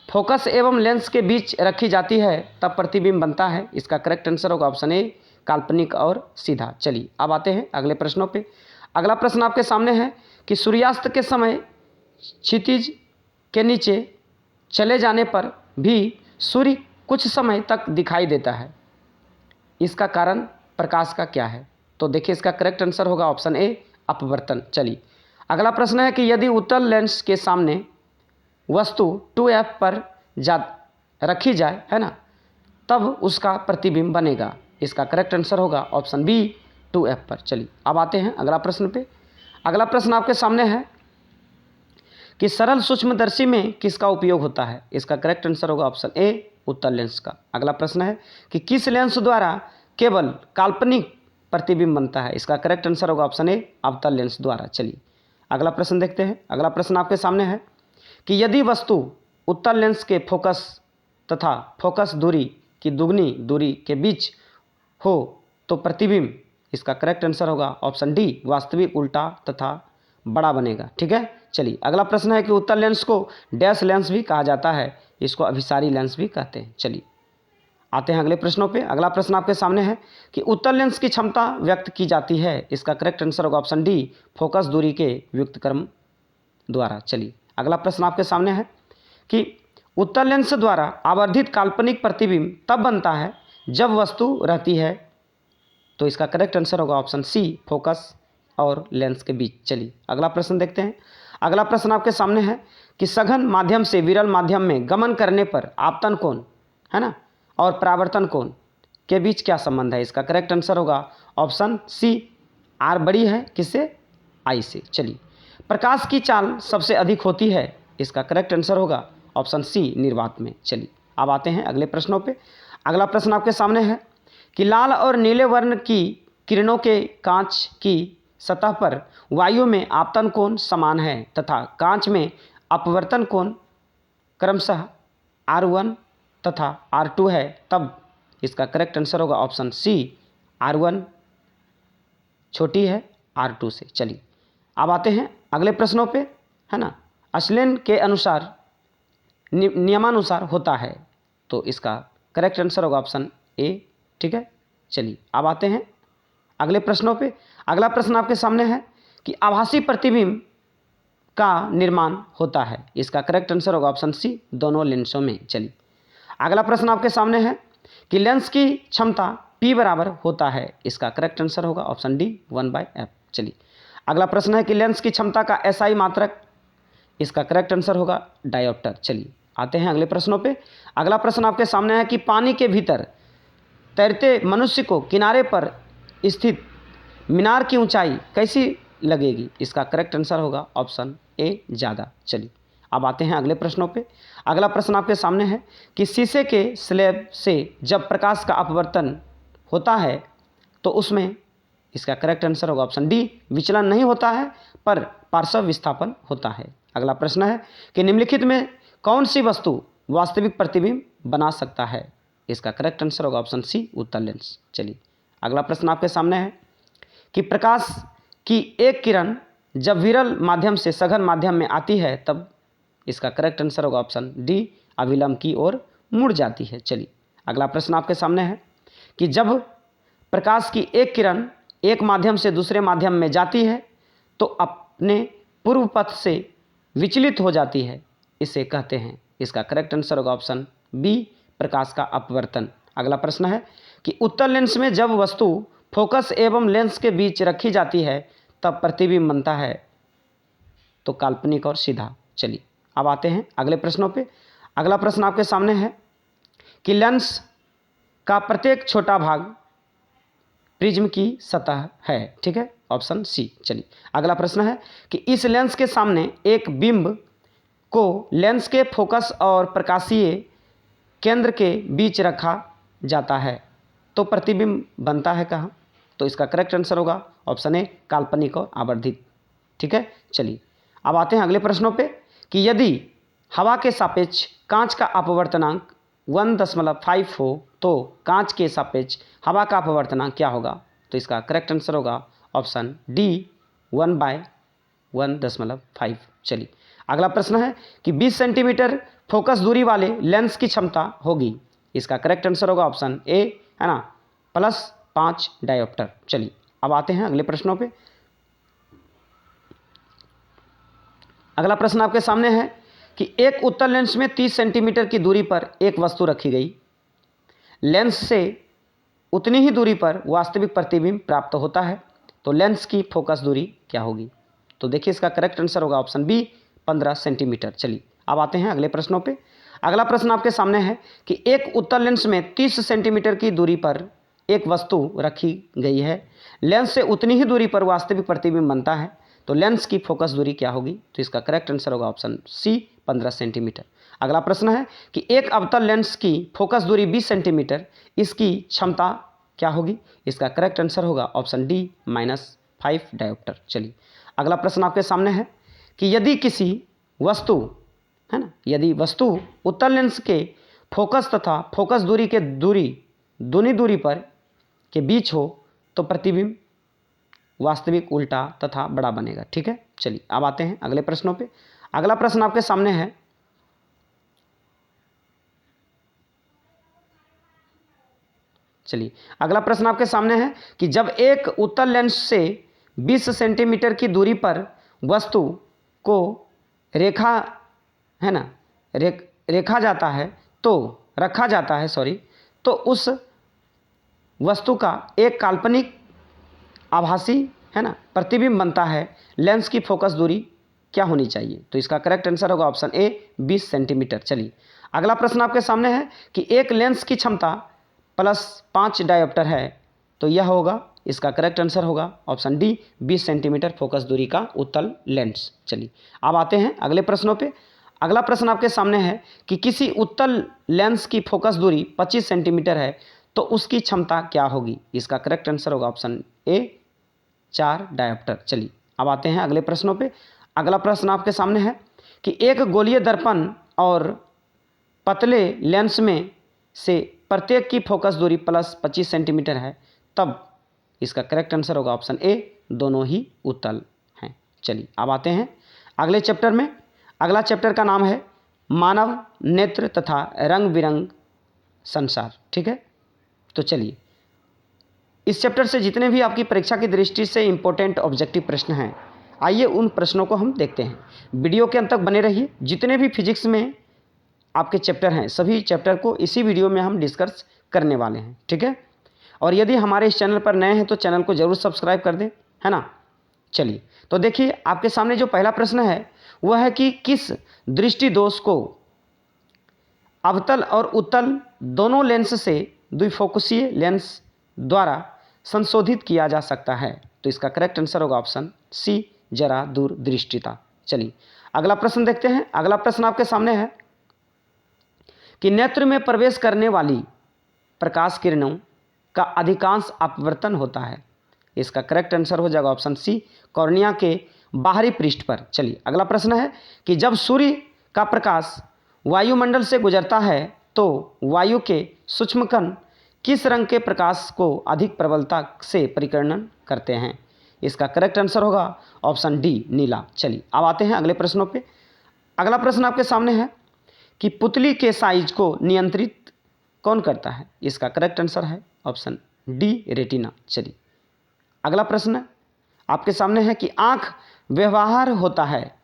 फोकस एवं लेंस के बीच रखी जाती है तब प्रतिबिंब बनता है। इसका करेक्ट आंसर होगा ऑप्शन ए, काल्पनिक और सीधा। चलिए अब आते हैं अगले प्रश्नों पे। अगला प्रश्न आपके सामने है कि सूर्यास्त के समय क्षितिज के नीचे चले जाने पर भी सूर्य कुछ समय तक दिखाई देता है, इसका कारण प्रकाश का क्या है। तो देखिए इसका करेक्ट आंसर होगा ऑप्शन ए, अपवर्तन। चलिए अगला प्रश्न है कि यदि उत्तल लेंस के सामने वस्तु 2f पर रखी जाए, है ना, तब उसका प्रतिबिंब बनेगा। इसका करेक्ट आंसर होगा ऑप्शन बी, 2f पर। चलिए अब आते हैं अगला प्रश्न पे। अगला प्रश्न आपके सामने है कि सरल सूक्ष्मदर्शी में किसका उपयोग होता है। इसका करेक्ट आंसर होगा ऑप्शन ए, उत्तल लेंस का। अगला प्रश्न है कि किस लेंस द्वारा केवल काल्पनिक प्रतिबिंब बनता है। इसका करेक्ट आंसर होगा ऑप्शन ए, अवतल लेंस द्वारा। चलिए अगला प्रश्न देखते हैं। अगला प्रश्न आपके सामने है कि यदि वस्तु उत्तल लेंस के फोकस तथा फोकस दूरी की दुगनी दूरी के बीच हो तो प्रतिबिंब, इसका करेक्ट आंसर होगा ऑप्शन डी, वास्तविक उल्टा तथा बड़ा बनेगा। ठीक है, चलिए अगला प्रश्न है कि उत्तल लेंस को डैश लेंस भी कहा जाता है, इसको अभिसारी लेंस भी कहते हैं। चलिए आते हैं अगले प्रश्नों पे। अगला प्रश्न आपके सामने है कि उत्तल लेंस की क्षमता व्यक्त की जाती है। इसका करेक्ट आंसर होगा ऑप्शन डी, फोकस दूरी के व्युत्क्रम द्वारा। चलिए अगला प्रश्न आपके सामने है कि उत्तल लेंस द्वारा आवर्धित काल्पनिक प्रतिबिंब तब बनता है जब वस्तु रहती है। तो इसका करेक्ट आंसर होगा ऑप्शन सी, फोकस और लेंस के बीच। चलिए अगला प्रश्न देखते हैं। अगला प्रश्न आपके सामने है कि सघन माध्यम से विरल माध्यम में गमन करने पर आपतन कोण, है ना, और परावर्तन कोण के बीच क्या संबंध है। इसका करेक्ट आंसर होगा ऑप्शन सी, आर बड़ी है किससे, आई से। चलिए प्रकाश की चाल सबसे अधिक होती है। इसका करेक्ट आंसर होगा ऑप्शन सी, निर्वात में। चलिए अब आते हैं अगले प्रश्नों पे। अगला प्रश्न आपके सामने है कि लाल और नीले वर्ण की किरणों के कांच की सतह पर वायु में आपतन कोण समान है तथा कांच में अपवर्तन कोण क्रमशः R1 तथा R2 है, तब इसका करेक्ट आंसर होगा ऑप्शन सी, R1 छोटी है R2 से। चलिए अब आते हैं अगले प्रश्नों पे, है ना। अश्लेन के अनुसार नियमानुसार होता है, तो इसका करेक्ट आंसर होगा ऑप्शन ए। ठीक है, चलिए अब आते हैं अगले प्रश्नों पे। अगला प्रश्न आपके सामने है कि आभासी प्रतिबिंब का निर्माण होता है। इसका करेक्ट आंसर होगा ऑप्शन सी, दोनों लेंसों में। चलिए अगला प्रश्न आपके सामने है कि लेंस की क्षमता P बराबर होता है। इसका करेक्ट आंसर होगा ऑप्शन डी, 1/f। चलिए अगला प्रश्न है कि लेंस की क्षमता का SI मात्रक, इसका करेक्ट आंसर होगा डायोप्टर। चलिए आते हैं अगले प्रश्नों पे। अगला प्रश्न आपके सामने है कि पानी के भीतर तैरते मनुष्य को किनारे पर स्थित मीनार की ऊंचाई कैसी लगेगी। इसका करेक्ट आंसर होगा ऑप्शन ए, ज़्यादा। चलिए अब आते हैं अगले प्रश्नों पे। अगला प्रश्न आपके सामने है कि शीशे के स्लैब से जब प्रकाश का अपवर्तन होता है तो उसमें इसका करेक्ट आंसर होगा ऑप्शन डी, विचलन नहीं होता है पर पार्श्व विस्थापन होता है। अगला प्रश्न है कि निम्नलिखित में कौन सी वस्तु वास्तविक प्रतिबिंब बना सकता है? इसका करेक्ट आंसर होगा ऑप्शन सी, उत्तल लेंस। चलिए अगला प्रश्न आपके सामने है कि प्रकाश की एक किरण जब विरल माध्यम से सघन माध्यम में आती है तब इसका करेक्ट आंसर होगा ऑप्शन डी, अविलंब की ओर मुड़ जाती है। चलिए अगला प्रश्न आपके सामने है कि जब प्रकाश की एक किरण एक माध्यम से दूसरे माध्यम में जाती है तो अपने पूर्व पथ से विचलित हो जाती है, इसे कहते हैं। इसका करेक्ट आंसर होगा ऑप्शन बी, प्रकाश का अपवर्तन। अगला प्रश्न है कि उत्तल लेंस में जब वस्तु फोकस एवं लेंस के बीच रखी जाती है तब प्रतिबिंब बनता है, तो काल्पनिक और सीधा। चलिए अब आते हैं अगले प्रश्नों पे। अगला प्रश्न आपके सामने है कि लेंस का प्रत्येक छोटा भाग प्रिज्म की सतह है, ठीक है, ऑप्शन सी। चलिए अगला प्रश्न है कि इस लेंस के सामने एक बिंब को लेंस के फोकस और प्रकाशीय केंद्र के बीच रखा जाता है तो प्रतिबिंब बनता है कहाँ? तो इसका करेक्ट आंसर होगा ऑप्शन ए, काल्पनिक और आवर्धित। ठीक है, चलिए अब आते हैं अगले प्रश्नों पे कि यदि हवा के सापेक्ष कांच का अपवर्तनांक 1.5 हो तो कांच के सापेक्ष हवा का अपवर्तनांक क्या होगा? तो इसका करेक्ट आंसर होगा ऑप्शन डी, 1/1.5। चलिए अगला प्रश्न है कि 20 सेंटीमीटर फोकस दूरी वाले लेंस की क्षमता होगी। इसका करेक्ट आंसर होगा ऑप्शन ए, है ना, +5 डायोप्टर। चलिए अब आते हैं अगले प्रश्नों पे। अगला प्रश्न आपके सामने है कि एक उत्तल लेंस में 30 सेंटीमीटर की दूरी पर एक वस्तु रखी गई। लेंस से उतनी ही दूरी पर वास्तविक प्रतिबिंब प्राप्त होता है, तो लेंस की फोकस दूरी क्या होगी? तो देखिए इसका करेक्ट आंसर होगा ऑप्शन बी, 15 सेंटीमीटर। चलिए अब आते हैं अगले प्रश्नों पे। अगला प्रश्न आपके सामने है कि एक उत्तल लेंस में 30 सेंटीमीटर की दूरी पर एक वस्तु रखी गई है। लेंस से उतनी ही दूरी पर वास्तविक प्रतिबिंब बनता है, तो लेंस की फोकस दूरी क्या होगी? तो इसका करेक्ट आंसर होगा ऑप्शन सी, 15 सेंटीमीटर। अगला प्रश्न है कि एक अवतल लेंस की फोकस दूरी 20 सेंटीमीटर, इसकी क्षमता क्या होगी? इसका करेक्ट आंसर होगा ऑप्शन डी, -5 डायोप्टर। चलिए अगला प्रश्न आपके सामने है कि यदि किसी वस्तु, है ना, यदि वस्तु उत्तल लेंस के फोकस तथा फोकस दूरी के दोनों दूरी पर के बीच हो तो प्रतिबिंब वास्तविक, उल्टा तथा बड़ा बनेगा। ठीक है, चलिए अब आते हैं अगले प्रश्नों पे। अगला प्रश्न आपके सामने है चलिए अगला प्रश्न आपके सामने है कि जब एक उत्तल लेंस से 20 सेंटीमीटर की दूरी पर वस्तु को रखा जाता है तो उस वस्तु का एक काल्पनिक आभासी, है ना, प्रतिबिंब बनता है। लेंस की फोकस दूरी क्या होनी चाहिए? तो इसका करेक्ट आंसर होगा ऑप्शन ए, 20 सेंटीमीटर। चलिए अगला प्रश्न आपके सामने है कि एक लेंस की क्षमता +5 डायोप्टर है, तो यह होगा, इसका करेक्ट आंसर होगा ऑप्शन डी, 20 सेंटीमीटर फोकस दूरी का उत्तल लेंस। चलिए अब आते हैं अगले प्रश्नों पे। अगला प्रश्न आपके सामने है कि किसी उत्तल लेंस की फोकस दूरी 25 सेंटीमीटर है तो उसकी क्षमता क्या होगी? इसका करेक्ट आंसर होगा ऑप्शन ए, 4 डायोप्टर। चलिए अब आते हैं अगले प्रश्नों पे। अगला प्रश्न आपके सामने है कि एक गोलीय दर्पण और पतले लेंस में से प्रत्येक की फोकस दूरी +25 सेंटीमीटर है, तब इसका करेक्ट आंसर होगा ऑप्शन ए, दोनों ही उत्तल हैं। चलिए अब आते हैं अगले चैप्टर में। अगला चैप्टर का नाम है मानव नेत्र तथा रंग बिरंग संसार। ठीक है, तो चलिए इस चैप्टर से जितने भी आपकी परीक्षा की दृष्टि से इम्पोर्टेंट ऑब्जेक्टिव प्रश्न हैं, आइए उन प्रश्नों को हम देखते हैं। वीडियो के अंत तक बने रहिए। जितने भी फिजिक्स में आपके चैप्टर हैं, सभी चैप्टर को इसी वीडियो में हम डिस्कस करने वाले हैं। ठीक है, और यदि हमारे इस चैनल पर नए हैं तो चैनल को ज़रूर सब्सक्राइब कर दें, है ना। चलिए तो देखिए आपके सामने जो पहला प्रश्न है वह है कि किस दृष्टि दोष को अवतल और उत्तल दोनों लेंस से द्विफोकसीय लेंस द्वारा संशोधित किया जा सकता है? तो इसका करेक्ट आंसर होगा ऑप्शन सी, जरा दूरदृष्टिता। चलिए अगला प्रश्न देखते हैं। अगला प्रश्न आपके सामने है कि नेत्र में प्रवेश करने वाली प्रकाश किरणों का अधिकांश अपवर्तन होता है। इसका करेक्ट आंसर हो जाएगा ऑप्शन सी, कॉर्निया के बाहरी पृष्ठ पर। चलिए अगला प्रश्न है कि जब सूर्य का प्रकाश वायुमंडल से गुजरता है तो वायु के सूक्ष्म कण किस रंग के प्रकाश को अधिक प्रबलता से परिकर्णन करते हैं। इसका करेक्ट आंसर होगा ऑप्शन डी, नीला। चलिए अब आते हैं अगले प्रश्नों पे। अगला प्रश्न आपके सामने है कि पुतली के साइज को नियंत्रित कौन करता है। इसका करेक्ट आंसर है ऑप्शन डी, रेटिना। चलिए अगला प्रश्न आपके सामने है कि आंख व्यवहार होता है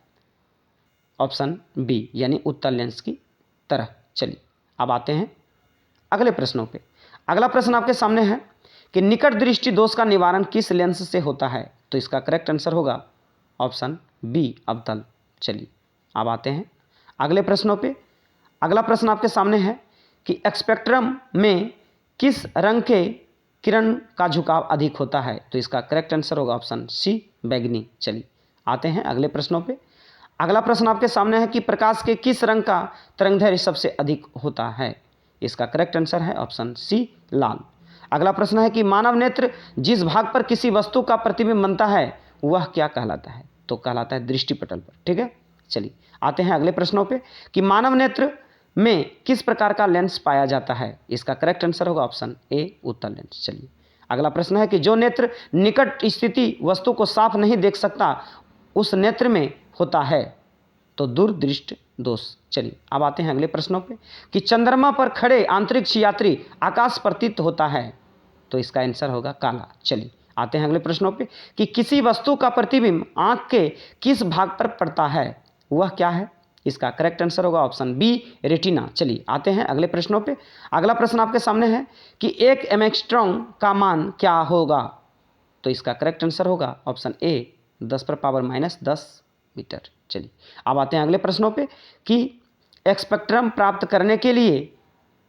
ऑप्शन बी, यानी उत्तल लेंस की तरह। चलिए अब आते हैं अगले प्रश्नों पे। अगला प्रश्न आपके सामने है कि निकट दृष्टि दोष का निवारण किस लेंस से होता है। तो इसका करेक्ट आंसर होगा ऑप्शन बी, अवतल। चलिए अब आते हैं अगले प्रश्नों पे। अगला प्रश्न आपके सामने है कि स्पेक्ट्रम में किस रंग के किरण का झुकाव अधिक होता है। तो इसका करेक्ट आंसर होगा ऑप्शन सी, बैगनी। चलिए आते हैं अगले प्रश्नों पे। अगला प्रश्न आपके सामने है कि प्रकाश के किस रंग का तरंगदैर्घ्य सबसे अधिक होता है। इसका करेक्ट आंसर है ऑप्शन सी, लाल। अगला प्रश्न है कि मानव नेत्र जिस भाग पर किसी वस्तु का प्रतिबिंब बनता है वह क्या कहलाता है। तो कहलाता है दृष्टिपटल पर। ठीक है, चलिए आते हैं अगले प्रश्नों पे कि मानव नेत्र में किस प्रकार का लेंस पाया जाता है। इसका करेक्ट आंसर होगा ऑप्शन ए, उत्तल लेंस। चलिए अगला प्रश्न है कि जो नेत्र निकट स्थिति वस्तु को साफ नहीं देख सकता उस नेत्र में होता है तो दूरदृष्टि दोष। चलिए अब आते हैं अगले प्रश्नों पे कि चंद्रमा पर खड़े अंतरिक्ष यात्री आकाश प्रतीत होता है। तो इसका आंसर होगा काला। चलिए आते हैं अगले प्रश्नों पे कि किसी वस्तु का प्रतिबिंब आंख के किस भाग पर पड़ता है वह क्या है। इसका करेक्ट आंसर होगा ऑप्शन बी, रेटिना। चलिए आते हैं अगले प्रश्नों पे। अगला प्रश्न आपके सामने है कि एक एंगस्ट्रॉम का मान क्या होगा। तो इसका करेक्ट आंसर होगा ऑप्शन ए, 10⁻⁻10 मीटर। चलिए अब आते हैं अगले प्रश्नों पे कि स्पेक्ट्रम प्राप्त करने के लिए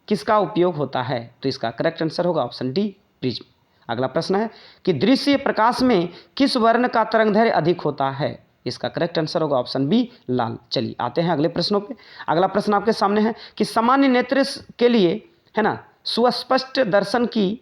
किसका उपयोग होता है। तो इसका करेक्ट आंसर होगा ऑप्शन डी, प्रिज्म। अगला प्रश्न है कि दृश्य प्रकाश में किस वर्ण का तरंगदैर्घ्य अधिक होता है। इसका करेक्ट आंसर होगा ऑप्शन बी, लाल। चलिए आते हैं अगले प्रश्नों पे। अगला प्रश्न आपके सामने है कि सामान्य नेत्र के लिए है ना सुस्पष्ट दर्शन की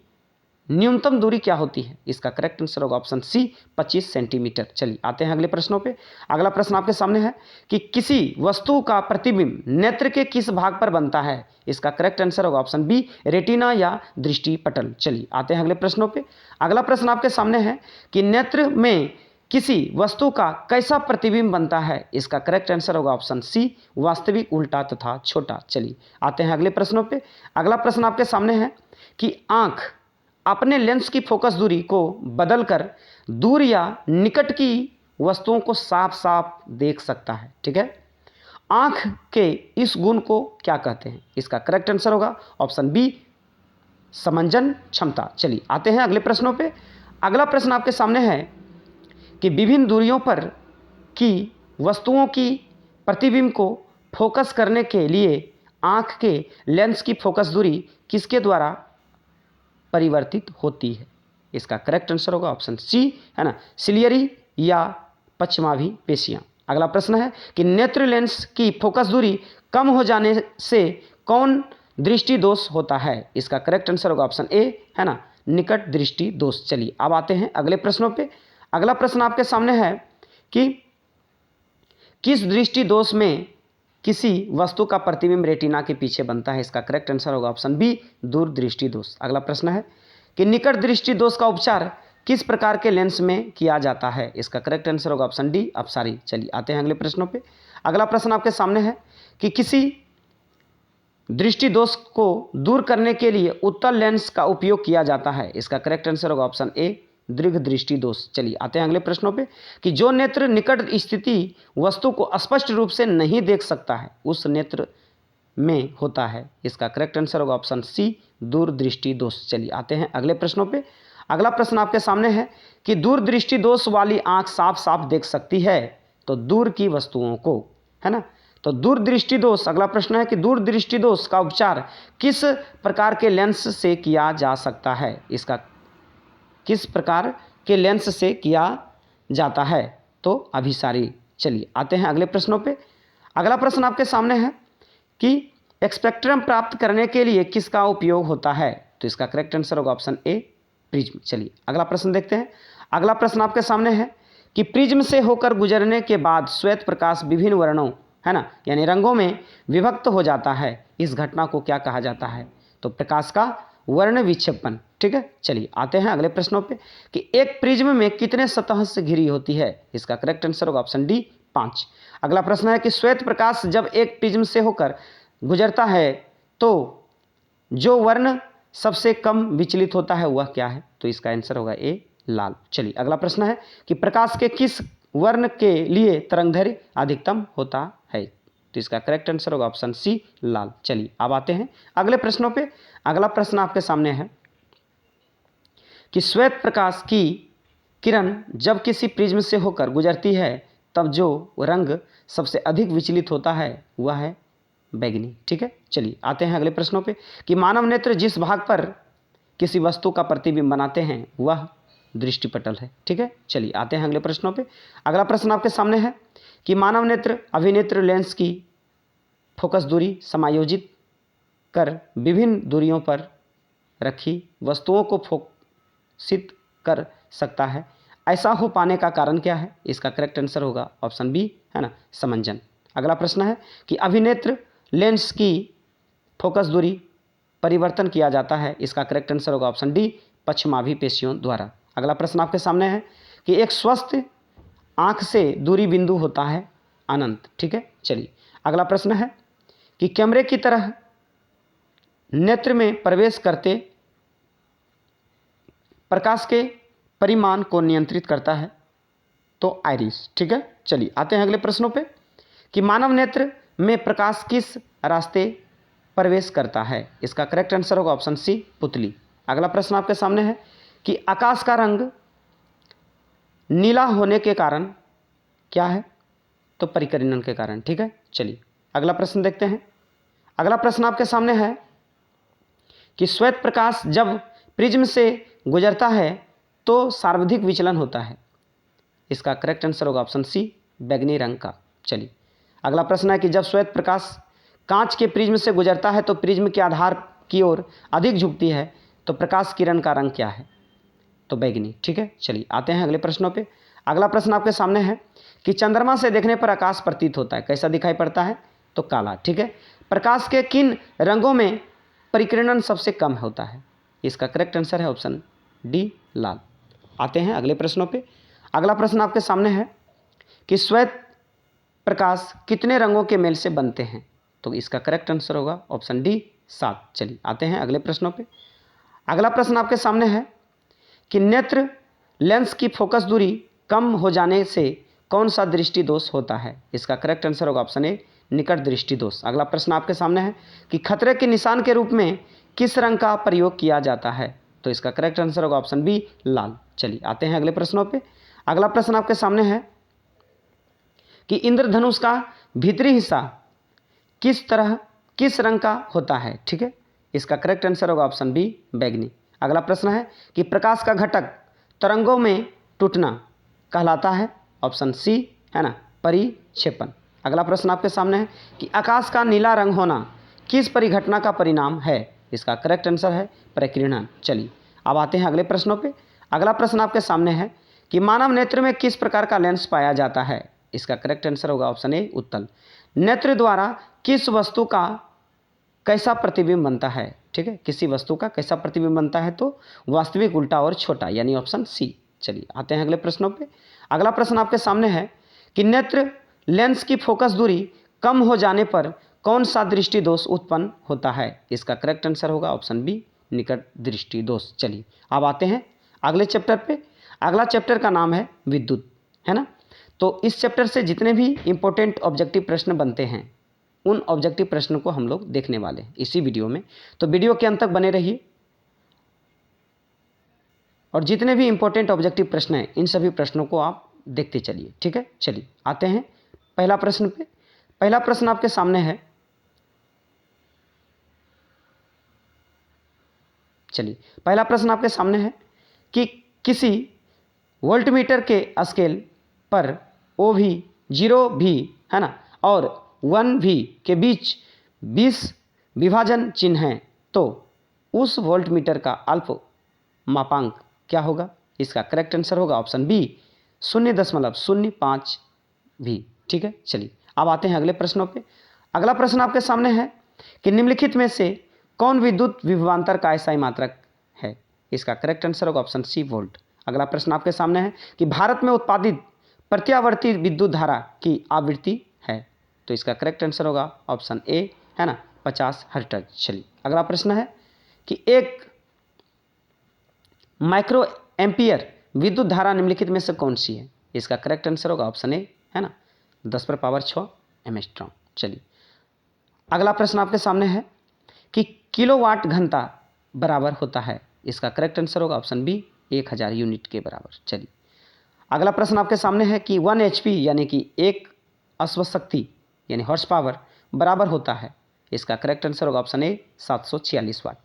न्यूनतम दूरी क्या होती है। इसका करेक्ट आंसर होगा ऑप्शन सी, 25 सेंटीमीटर। चलिए आते हैं अगले प्रश्नों पे। अगला प्रश्न आपके सामने है कि किसी वस्तु का प्रतिबिंब नेत्र के किस भाग पर बनता है। इसका करेक्ट आंसर होगा ऑप्शन बी, रेटिना या दृष्टिपटल। चलिए आते हैं अगले प्रश्नों पे। अगला प्रश्न आपके सामने है कि नेत्र में किसी वस्तु का कैसा प्रतिबिंब बनता है। इसका करेक्ट आंसर होगा ऑप्शन सी, वास्तविक, उल्टा तथा छोटा। चलिए आते हैं अगले प्रश्नों पे। अगला प्रश्न आपके सामने है कि आंख अपने लेंस की फोकस दूरी को बदलकर दूर या निकट की वस्तुओं को साफ साफ देख सकता है। ठीक है, आंख के इस गुण को क्या कहते हैं। इसका करेक्ट आंसर होगा ऑप्शन बी, समंजन क्षमता। चलिए आते हैं अगले प्रश्नों पे। अगला प्रश्न आपके सामने है कि विभिन्न दूरियों पर की वस्तुओं की प्रतिबिंब को फोकस करने के लिए आंख के लेंस की फोकस दूरी किसके द्वारा परिवर्तित होती है। इसका करेक्ट आंसर होगा ऑप्शन सी, है ना, सिलियरी या पश्चिमाभी पेशियां। अगला प्रश्न है कि नेत्र लेंस की फोकस दूरी कम हो जाने से कौन दृष्टि दोष होता है। इसका करेक्ट आंसर होगा ऑप्शन ए, है ना, निकट दृष्टि दोष। चलिए अब आते हैं अगले प्रश्नों पे। अगला प्रश्न आपके सामने है कि किस दृष्टि दोष में किसी वस्तु का प्रतिबिंब रेटिना के पीछे बनता है। इसका करेक्ट आंसर होगा ऑप्शन बी, दूरदृष्टि दोष। अगला प्रश्न है कि निकट दृष्टि दोष का उपचार किस प्रकार के लेंस में किया जाता है। इसका करेक्ट आंसर होगा ऑप्शन डी, अपसारी। चलिए आते हैं अगले प्रश्नों पे। अगला प्रश्न आपके सामने है कि किसी दृष्टि दोष को दूर करने के लिए उत्तल लेंस का उपयोग किया जाता है। इसका करेक्ट आंसर होगा ऑप्शन ए, दीर्घ दृष्टि दोष। चलिए आते हैं अगले प्रश्नों पे कि जो नेत्र निकट स्थिति वस्तु को स्पष्ट रूप से नहीं देख सकता है उस नेत्र में होता है। इसका करेक्ट आंसर होगा ऑप्शन सी, दूरदृष्टि दोष। चलिए आते हैं अगले प्रश्नों पे। अगला प्रश्न आपके सामने है कि दूरदृष्टि दोष वाली आंख साफ साफ देख सकती है तो दूर की वस्तुओं को, है ना। तो दूरदृष्टि दोष, अगला प्रश्न है कि दूरदृष्टि दोष का उपचार किस प्रकार के लेंस से किया जा सकता है। इसका किस प्रकार के लेंस से किया जाता है तो अभिसारी। चलिए आते हैं अगले प्रश्नों पे। अगला प्रश्न आपके सामने है कि स्पेक्ट्रम प्राप्त करने के लिए किसका उपयोग होता है? तो इसका करेक्ट आंसर होगा ऑप्शन ए, प्रिज्म। चलिए अगला प्रश्न देखते हैं। अगला प्रश्न आपके सामने है कि प्रिज्म से होकर गुजरने के बाद श्वेत प्रकाश विभिन्न वर्णों, है ना, यानी रंगों में विभक्त हो जाता है। इस घटना को क्या कहा जाता है? तो प्रकाश का वर्ण विक्षेपण। ठीक है, चलिए आते हैं अगले प्रश्नों पे कि एक प्रिज्म में कितने सतह से घिरी होती है? इसका करेक्ट आंसर होगा ऑप्शन डी, 5। अगला प्रश्न है कि श्वेत प्रकाश जब एक प्रिज्म से होकर गुजरता है तो जो वर्ण सबसे कम विचलित होता है वह क्या है? तो इसका आंसर होगा ए, लाल। चलिए अगला प्रश्न है कि प्रकाश के किस वर्ण के लिए तरंगदैर्घ्य अधिकतम होता है? तो इसका करेक्ट आंसर होगा ऑप्शन सी, लाल। चलिए अब आते हैं अगले प्रश्नों पे। अगला प्रश्न आपके सामने है कि श्वेत प्रकाश की किरण जब किसी प्रिज्म से होकर गुजरती है तब जो रंग सबसे अधिक विचलित होता है वह है बैंगनी। ठीक है, चलिए आते हैं अगले प्रश्नों पे कि मानव नेत्र जिस भाग पर किसी वस्तु का प्रतिबिंब बनाते हैं वह दृष्टिपटल है। ठीक है, चलिए आते हैं अगले प्रश्नों पे। अगला प्रश्न आपके सामने है कि मानव नेत्र अभिनेत्र लेंस की फोकस दूरी समायोजित कर विभिन्न दूरियों पर रखी वस्तुओं को फोकसित कर सकता है। ऐसा हो पाने का कारण क्या है? इसका करेक्ट आंसर होगा ऑप्शन बी, है ना, समंजन। अगला प्रश्न है कि अभिनेत्र लेंस की फोकस दूरी परिवर्तन किया जाता है। इसका करेक्ट आंसर होगा ऑप्शन डी, पश्चिमाभी पेशियों द्वारा। अगला प्रश्न आपके सामने है कि एक स्वस्थ आंख से दूरी बिंदु होता है अनंत। ठीक है, चलिए अगला प्रश्न है कि कैमरे की तरह नेत्र में प्रवेश करते प्रकाश के परिमाण को नियंत्रित करता है तो आइरिस। ठीक है, चलिए आते हैं अगले प्रश्नों पे कि मानव नेत्र में प्रकाश किस रास्ते प्रवेश करता है? इसका करेक्ट आंसर होगा ऑप्शन सी, पुतली। अगला प्रश्न आपके सामने है कि आकाश का रंग नीला होने के कारण क्या है? तो परिकर्णन के कारण। ठीक है, चलिए अगला प्रश्न देखते हैं। अगला प्रश्न आपके सामने है कि श्वेत प्रकाश जब प्रिज्म से गुजरता है तो सर्वाधिक विचलन होता है। इसका करेक्ट आंसर होगा ऑप्शन सी, बैंगनी रंग का। चलिए अगला प्रश्न है कि जब श्वेत प्रकाश कांच के प्रिज्म से गुजरता है तो प्रिज्म के आधार की ओर अधिक झुकती है तो प्रकाश किरण का रंग क्या है? तो बैंगनी। ठीक है, चलिए आते हैं अगले प्रश्नों पे। अगला प्रश्न आपके सामने है कि चंद्रमा से देखने पर आकाश प्रतीत होता है, कैसा दिखाई पड़ता है? तो काला। ठीक है, प्रकाश के किन रंगों में परिकिरणन सबसे कम होता है? इसका करेक्ट आंसर है ऑप्शन डी, लाल। आते हैं अगले प्रश्नों पे। अगला प्रश्न आपके सामने है कि श्वेत प्रकाश कितने रंगों के मेल से बनते हैं? तो इसका करेक्ट आंसर होगा ऑप्शन डी, 7। चलिए आते हैं अगले प्रश्नों पे। अगला प्रश्न आपके सामने है कि नेत्र लेंस की फोकस दूरी कम हो जाने से कौन सा दृष्टि दोष होता है? इसका करेक्ट आंसर होगा ऑप्शन ए, निकट दृष्टि दोष। अगला प्रश्न आपके सामने है कि खतरे के निशान के रूप में किस रंग का प्रयोग किया जाता है? तो इसका करेक्ट आंसर होगा ऑप्शन बी, लाल। चलिए आते हैं अगले प्रश्नों पे। अगला प्रश्न आपके सामने है कि इंद्रधनुष का भीतरी हिस्सा किस रंग का होता है? ठीक है, इसका करेक्ट आंसर होगा ऑप्शन बी, बैंगनी। अगला प्रश्न है कि प्रकाश का घटक तरंगों में टूटना कहलाता है? ऑप्शन सी, है ना, परिक्षेपण। अगला प्रश्न आपके सामने है कि आकाश का नीला रंग होना किस परिघटना का परिणाम है? इसका करेक्ट आंसर है परिकिरणन। चलिए अब आते हैं अगले प्रश्नों पे। अगला प्रश्न आपके सामने है कि मानव नेत्र में किस प्रकार का लेंस पाया जाता है? इसका करेक्ट आंसर होगा ऑप्शन ए, उत्तल। नेत्र द्वारा किस वस्तु का कैसा प्रतिबिंब बनता है? ठीक है, किसी वस्तु का कैसा प्रतिबिंब बनता है? तो वास्तविक, उल्टा और छोटा, यानी ऑप्शन सी। चलिए आते हैं अगले प्रश्नों पे। अगला प्रश्न आपके सामने है कि नेत्र लेंस की फोकस दूरी कम हो जाने पर कौन सा दृष्टि दोष उत्पन्न होता है? इसका करेक्ट आंसर होगा ऑप्शन बी, निकट दृष्टि दोष। चलिए अब आते हैं अगले चैप्टर पे। अगला चैप्टर का नाम है विद्युत, है ना। तो इस चैप्टर से जितने भी इंपॉर्टेंट ऑब्जेक्टिव प्रश्न बनते हैं उन ऑब्जेक्टिव प्रश्न को हम लोग देखने वाले हैं इसी वीडियो में। तो वीडियो के अंत तक बने रहिए और जितने भी इंपॉर्टेंट ऑब्जेक्टिव प्रश्न हैं इन सभी प्रश्नों को आप देखते चलिए। ठीक है, चलिए आते हैं पहला प्रश्न पे। पहला प्रश्न आपके सामने है, चलिए पहला प्रश्न आपके सामने है कि किसी वोल्टमीटर के स्केल पर ओ भी 0 भी है ना और 1 भी के बीच 20 विभाजन चिन्ह हैं तो उस वोल्टमीटर का अल्प मापांक क्या होगा? इसका करेक्ट आंसर होगा ऑप्शन बी 0.05 भी। ठीक है, चलिए अब आते हैं अगले प्रश्नों पे। अगला प्रश्न आपके सामने है कि निम्नलिखित में से कौन विद्युत विभवांतर का एसआई मात्रक है? इसका करेक्ट आंसर होगा ऑप्शन सी वोल्ट। अगला प्रश्न आपके सामने है कि भारत में उत्पादित प्रत्यावर्ती विद्युत धारा की आवृत्ति है, तो इसका करेक्ट आंसर होगा ऑप्शन ए है ना 50 हर्ट्ज। चलिए अगला प्रश्न है कि एक माइक्रो एम्पियर विद्युत धारा निम्नलिखित में से कौन सी है? इसका करेक्ट आंसर होगा ऑप्शन ए है ना 10⁻6 एंगस्ट्रॉम। चलिए अगला प्रश्न आपके सामने है कि किलोवाट घंटा बराबर होता है, इसका करेक्ट आंसर होगा ऑप्शन बी 1000 यूनिट के बराबर। चलिए अगला प्रश्न आपके सामने है कि 1 HP यानी कि एक अश्वशक्ति यानी हॉर्स पावर बराबर होता है, इसका करेक्ट आंसर होगा ऑप्शन ए 746 वाट।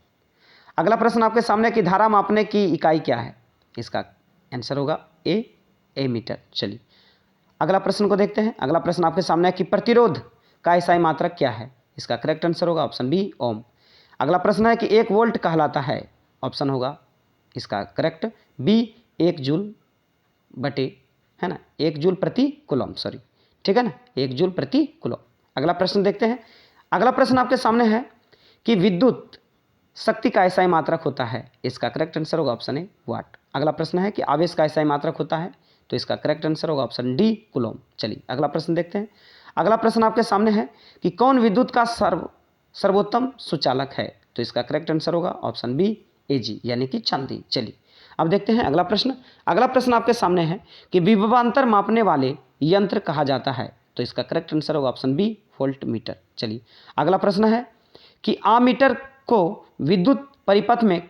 अगला प्रश्न आपके सामने कि धारा मापने की इकाई क्या है? इसका आंसर होगा ए मीटर। चलिए अगला प्रश्न को देखते हैं। अगला प्रश्न आपके सामने है कि प्रतिरोध का एसआई मात्रक क्या है? इसका करेक्ट आंसर होगा ऑप्शन बी ओम। अगला प्रश्न है कि 1 वोल्ट कहलाता है, ऑप्शन होगा इसका करेक्ट बी 1 जूल बटे है ना 1 जूल प्रति कूलम, सॉरी ठीक है ना 1 जूल प्रति कूलम। अगला प्रश्न देखते हैं। अगला प्रश्न आपके सामने है कि विद्युत शक्ति का एसआई मात्रक होता है, इसका करेक्ट आंसर होगा ऑप्शन ए वाट। अगला प्रश्न है कि आवेश का एसआई मात्रक होता है, तो इसका करेक्ट आंसर होगा ऑप्शन डी कूलम। चलिए अगला प्रश्न देखते हैं। अगला प्रश्न आपके सामने है कि कौन विद्युत का सर्वोत्तम सुचालक है? तो इसका करेक्ट आंसर होगा ऑप्शन बी एजी यानी कि चांदी। चलिए अब देखते हैं अगला प्रश्न। अगला प्रश्न आपके सामने है कि विभवांतर मापने वाले यंत्र कहा जाता है, तो इसका करेक्ट आंसर होगा ऑप्शन बी वोल्ट मीटर। चलिए अगला प्रश्न है कि आमीटर को विद्युत परिपथ में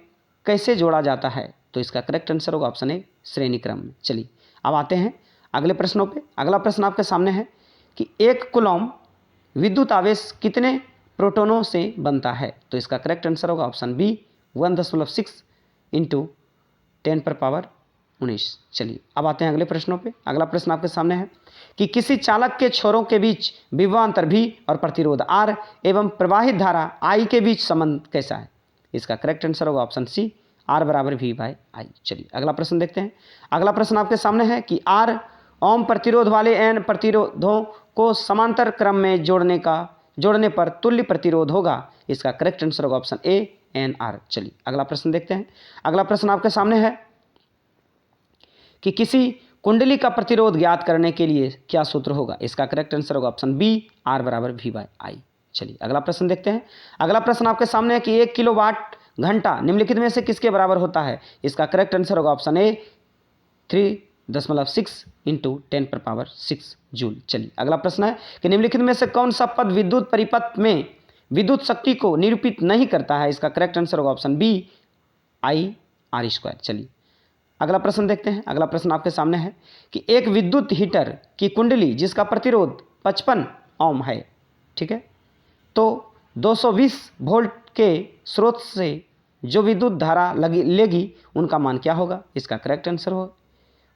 कैसे जोड़ा जाता है? तो इसका करेक्ट आंसर होगा ऑप्शन ए श्रेणी क्रम में। चलिए अब आते हैं अगले प्रश्नों पे। अगला प्रश्न आपके सामने है कि 1 कूलम विद्युत आवेश कितने प्रोटोनों से बनता है? तो इसका करेक्ट आंसर होगा ऑप्शन बी 1.6 इंटू 10⁻19। चलिए अब आते हैं अगले प्रश्नों पे। अगला प्रश्न आपके सामने है कि किसी चालक के छोरों के बीच विभवांतर V और प्रतिरोध R एवं प्रवाहित धारा I के बीच संबंध कैसा है? इसका करेक्ट आंसर होगा ऑप्शन सी R बराबर V/I। चलिए अगला प्रश्न देखते हैं। अगला प्रश्न आपके सामने है कि R ओम प्रतिरोध वाले N प्रतिरोधों को समांतर क्रम में जोड़ने पर तुल्य प्रतिरोध होगा, इसका करेक्ट आंसर होगा ऑप्शन ए NR। चलिए अगला प्रश्न देखते हैं। अगला प्रश्न आपके सामने है कि किसी कुंडली का प्रतिरोध ज्ञात करने के लिए क्या सूत्र होगा? इसका करेक्ट आंसर होगा ऑप्शन बी R बराबर V/I। चलिए अगला प्रश्न देखते हैं। अगला प्रश्न आपके सामने है कि 1 किलोवाट घंटा निम्नलिखित में से किसके बराबर होता है? इसका करेक्ट आंसर होगा ऑप्शन ए 3.6 इंटू 10⁻6 जूल। चलिए अगला प्रश्न है कि निम्नलिखित में से कौन सा पद विद्युत परिपथ में विद्युत शक्ति को निरूपित नहीं करता है? इसका करेक्ट आंसर होगा ऑप्शन बी I/R²। चलिए अगला प्रश्न देखते हैं। अगला प्रश्न आपके सामने है कि एक विद्युत हीटर की कुंडली जिसका प्रतिरोध 55 ओम है, ठीक है, तो 220 वोल्ट के स्रोत से जो विद्युत धारा लेगी उनका मान क्या होगा? इसका करेक्ट आंसर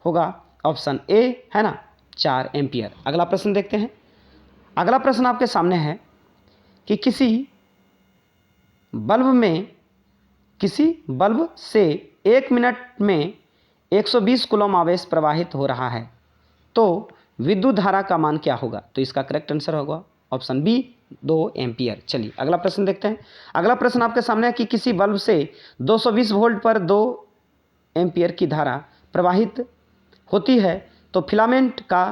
होगा ऑप्शन ए है ना 4 एम्पियर। अगला प्रश्न देखते हैं। अगला प्रश्न आपके सामने है कि किसी बल्ब से 1 मिनट में 120 कूलम आवेश प्रवाहित हो रहा है, तो विद्युत धारा का मान क्या होगा? तो इसका करेक्ट आंसर होगा ऑप्शन बी 2 एम्पियर। चलिए अगला प्रश्न देखते हैं। अगला प्रश्न आपके सामने है कि किसी बल्ब से 220 वोल्ट पर 2 एम्पियर की धारा प्रवाहित होती है तो फिलामेंट का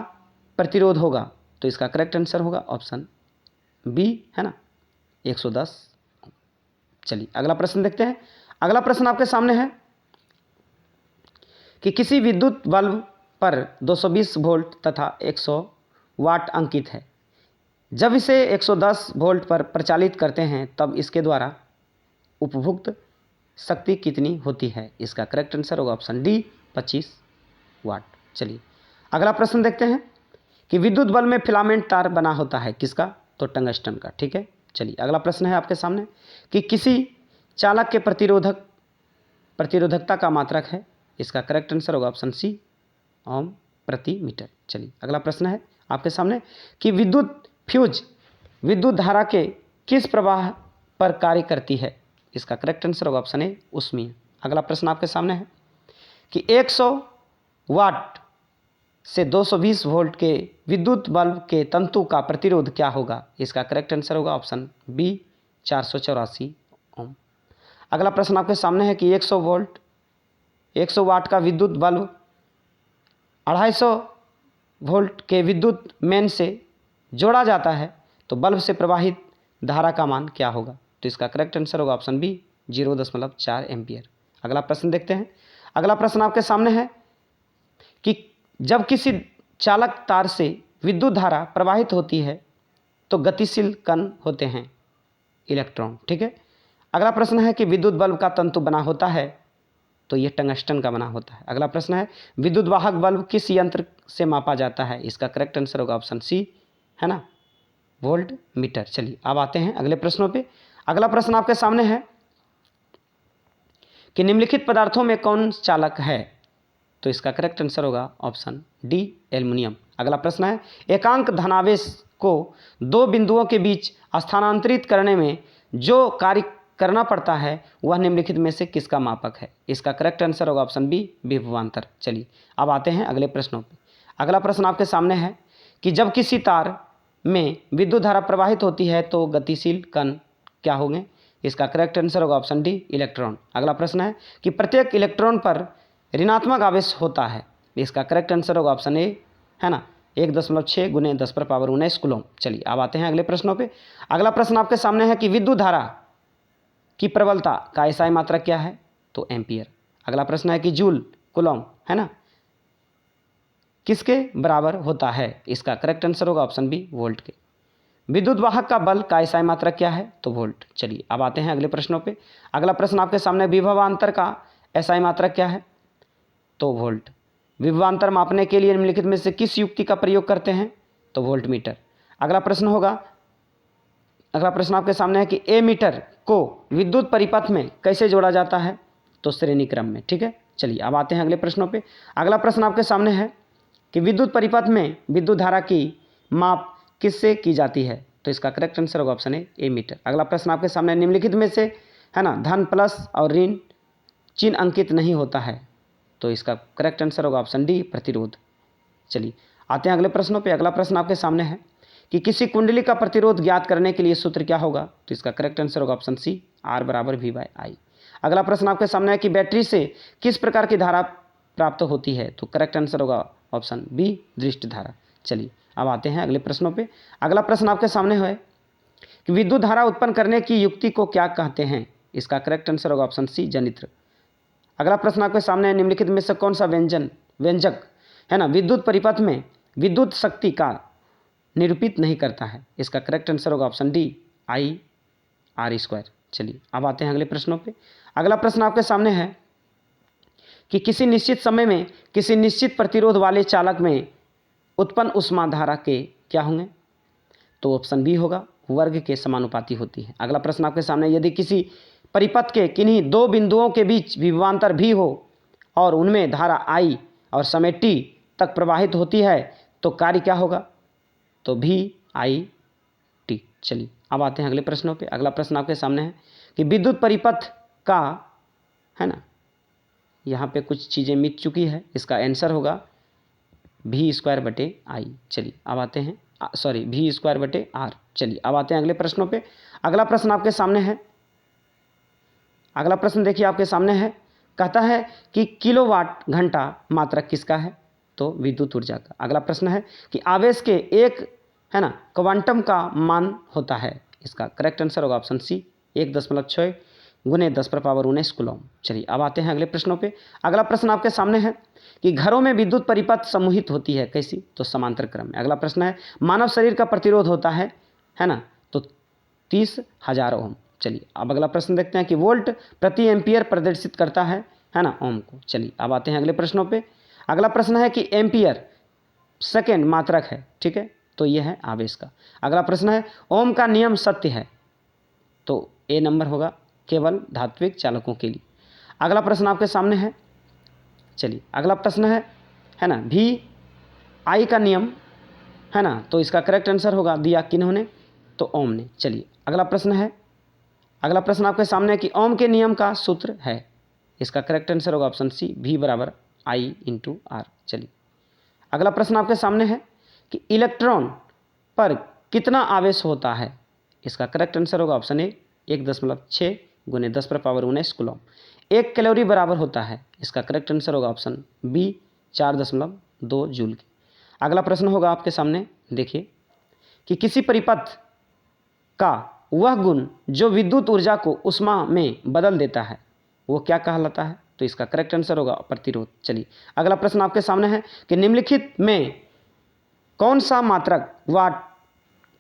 प्रतिरोध होगा, तो इसका करेक्ट आंसर होगा ऑप्शन बी है ना 110। चलिए अगला प्रश्न देखते हैं। अगला प्रश्न आपके सामने है कि किसी विद्युत बल्ब पर 220 वोल्ट तथा 100 वाट अंकित है, जब इसे 110 वोल्ट पर प्रचालित करते हैं तब इसके द्वारा उपभुक्त शक्ति कितनी होती है? इसका करेक्ट आंसर होगा ऑप्शन डी 25 वाट। चलिए अगला प्रश्न देखते हैं कि विद्युत बल्ब में फिलामेंट तार बना होता है किसका? तो टंगस्टन का, ठीक है। चलिए अगला प्रश्न है आपके सामने कि किसी चालक के प्रतिरोधकता का मात्रक है, इसका करेक्ट आंसर होगा ऑप्शन सी ओम प्रति मीटर। चलिए अगला प्रश्न है आपके सामने कि विद्युत फ्यूज विद्युत धारा के किस प्रवाह पर कार्य करती है। इसका करेक्ट आंसर होगा ऑप्शन ए ऊष्मीय। अगला प्रश्न आपके सामने है कि 100 वाट से 220 वोल्ट के विद्युत बल्ब के तंतु का प्रतिरोध क्या होगा। इसका करेक्ट आंसर होगा ऑप्शन बी 484 ओम। अगला प्रश्न आपके सामने है कि 100 वाट का विद्युत बल्ब 250 वोल्ट के विद्युत मेन से जोड़ा जाता है तो बल्ब से प्रवाहित धारा का मान क्या होगा। तो इसका करेक्ट आंसर होगा ऑप्शन बी 0.4 एम्पियर। अगला प्रश्न देखते हैं। अगला प्रश्न आपके सामने है कि जब किसी चालक तार से विद्युत धारा प्रवाहित होती है तो गतिशील कण होते हैं इलेक्ट्रॉन। ठीक है। अगला प्रश्न है कि विद्युत बल्ब का तंतु बना होता है तो ये टंगस्टन का बना होता है। अगला प्रश्न है विद्युत वाहक बल्ब किस यंत्र से मापा जाता है। इसका करेक्ट आंसर होगा ऑप्शन सी, है ना, वोल्ट मीटर। चलिए अब आते हैं अगले प्रश्नों पे। अगला प्रश्न आपके सामने है कि निम्नलिखित पदार्थों में कौन चालक है। तो इसका करेक्ट आंसर होगा ऑप्शन डी एल्युमिनियम। अगला प्रश्न है एकांक धनावेश को दो बिंदुओं के बीच स्थानांतरित करने में जो कार्य करना पड़ता है वह निम्नलिखित में से किसका मापक है। इसका करेक्ट आंसर होगा ऑप्शन बी विभवांतर। चलिए अब आते हैं अगले प्रश्नों पे। अगला प्रश्न आपके सामने है कि जब किसी तार में विद्युत धारा प्रवाहित होती है तो गतिशील कण क्या होंगे। इसका करेक्ट आंसर होगा ऑप्शन डी इलेक्ट्रॉन। अगला प्रश्न है कि प्रत्येक इलेक्ट्रॉन पर ऋणात्मक आवेश होता है। इसका करेक्ट आंसर होगा ऑप्शन ए, है ना, 1.6 गुने 10⁻19 कूलम। चलिए अब आते हैं अगले प्रश्नों पे। अगला प्रश्न आपके सामने है कि विद्युत धारा की प्रबलता का एसआई मात्रक क्या है। तो एम्पियर। अगला प्रश्न है कि जूल कूलम, है ना, किसके बराबर होता है। इसका करेक्ट आंसर होगा ऑप्शन बी वोल्ट के। विद्युत वाहक का बल का एसआई मात्रक क्या है। तो वोल्ट। चलिए अब आते हैं अगले प्रश्नों पे। अगला प्रश्न आपके सामने विभवांतर का एसआई मात्रक क्या है। तो वोल्ट। विभवांतर मापने के लिए निम्नलिखित में से किस युक्ति का प्रयोग करते हैं। तो वोल्ट मीटर। अगला प्रश्न आपके सामने है कि ए मीटर को विद्युत परिपथ में कैसे जोड़ा जाता है। तो श्रेणी क्रम में। ठीक है। चलिए अब आते हैं अगले प्रश्नों पे। अगला प्रश्न आपके सामने है कि विद्युत परिपथ में विद्युत धारा की माप किससे की जाती है। तो इसका करेक्ट आंसर होगा ऑप्शन ए मीटर। अगला प्रश्न आपके सामने निम्नलिखित में से, है ना, धन प्लस और ऋण चिन्ह अंकित नहीं होता है। तो इसका करेक्ट आंसर होगा ऑप्शन डी प्रतिरोध। चलिए आते हैं अगले प्रश्नों पे। अगला प्रश्न आपके सामने है कि किसी कुंडली का प्रतिरोध ज्ञात करने के लिए सूत्र क्या होगा। तो इसका करेक्ट आंसर होगा ऑप्शन सी R = V/I। अगला प्रश्न आपके सामने है कि बैटरी से किस प्रकार की धारा प्राप्त होती है। तो करेक्ट आंसर होगा ऑप्शन बी दृष्ट धारा। चलिए अब आते हैं अगले प्रश्नों पे। अगला प्रश्न आपके सामने है कि विद्युत धारा उत्पन्न करने की युक्ति को क्या कहते हैं। इसका करेक्ट आंसर होगा ऑप्शन सी जनित्र। अगला प्रश्न आपके सामने है निम्नलिखित में से कौन सा व्यंजक, है ना, विद्युत परिपथ में विद्युत शक्ति का निरूपित नहीं करता है। इसका करेक्ट आंसर होगा ऑप्शन डी I/R²। चलिए अब आते हैं अगले प्रश्नों पे। अगला प्रश्न आपके सामने है कि किसी निश्चित समय में किसी निश्चित प्रतिरोध वाले चालक में उत्पन्न ऊष्मा धारा के क्या होंगे। तो ऑप्शन बी होगा वर्ग के समानुपाती होती है। अगला प्रश्न आपके सामने यदि किसी परिपथ के किन्हीं दो बिंदुओं के बीच विभवांतर भी हो और उनमें धारा I और समय t तक प्रवाहित होती है तो कार्य क्या होगा। तो VI/T। चलिए अब आते हैं अगले प्रश्नों पे। अगला प्रश्न आपके सामने है कि विद्युत परिपथ का, है ना, यहाँ पे कुछ चीज़ें मिट चुकी है। इसका आंसर होगा V²/I। चलिए अब आते हैं V²/R। चलिए अब आते हैं अगले प्रश्नों पे। अगला प्रश्न आपके सामने है। अगला प्रश्न देखिए आपके सामने है, कहता है कि किलोवाट घंटा मात्रक किसका है। तो विद्युत ऊर्जा का। अगला प्रश्न है कि आवेश के एक, है ना, क्वांटम का मान होता है। इसका करेक्ट आंसर होगा ऑप्शन सी 1.6 गुने 10⁻19 कूलम। चलिए अब आते हैं अगले प्रश्नों पे। अगला प्रश्न आपके सामने है कि घरों में विद्युत परिपथ समूहित होती है कैसी। तो समांतर क्रम में। अगला प्रश्न है मानव शरीर का प्रतिरोध होता है ना, तो 30,000 ओम। चलिए अब अगला प्रश्न देखते हैं कि वोल्ट प्रति एम्पियर प्रदर्शित करता है ना, ओम को। चलिए अब आते हैं अगले प्रश्नों पे। अगला प्रश्न है कि एम्पियर सेकेंड मात्रक है। ठीक है, तो यह है आवेश का। अगला प्रश्न है ओम का नियम सत्य है। तो ए नंबर होगा केवल धात्विक चालकों के लिए। अगला प्रश्न आपके सामने है। चलिए अगला प्रश्न है ना, VI का नियम, है ना, तो इसका करेक्ट आंसर होगा, दिया किन्होंने, तो ओम ने। चलिए अगला प्रश्न है, अगला प्रश्न आपके सामने है कि ओम के नियम का सूत्र है। इसका करेक्ट आंसर होगा ऑप्शन सी, V = I/R। चलिए अगला प्रश्न आपके सामने है कि इलेक्ट्रॉन पर कितना आवेश होता है। इसका करेक्ट आंसर होगा ऑप्शन ए, 1.6 × 10⁻19 कूलम। 1 कैलोरी बराबर होता है। इसका करेक्ट आंसर होगा ऑप्शन बी, 4.2 जूल की। अगला प्रश्न होगा आपके सामने, देखिए कि किसी परिपथ का वह गुण जो विद्युत ऊर्जा को ऊष्मा में बदल देता है वो क्या कहलाता है। तो इसका करेक्ट आंसर होगा प्रतिरोध। चलिए अगला प्रश्न आपके सामने है कि निम्नलिखित में कौन सा मात्रक वाट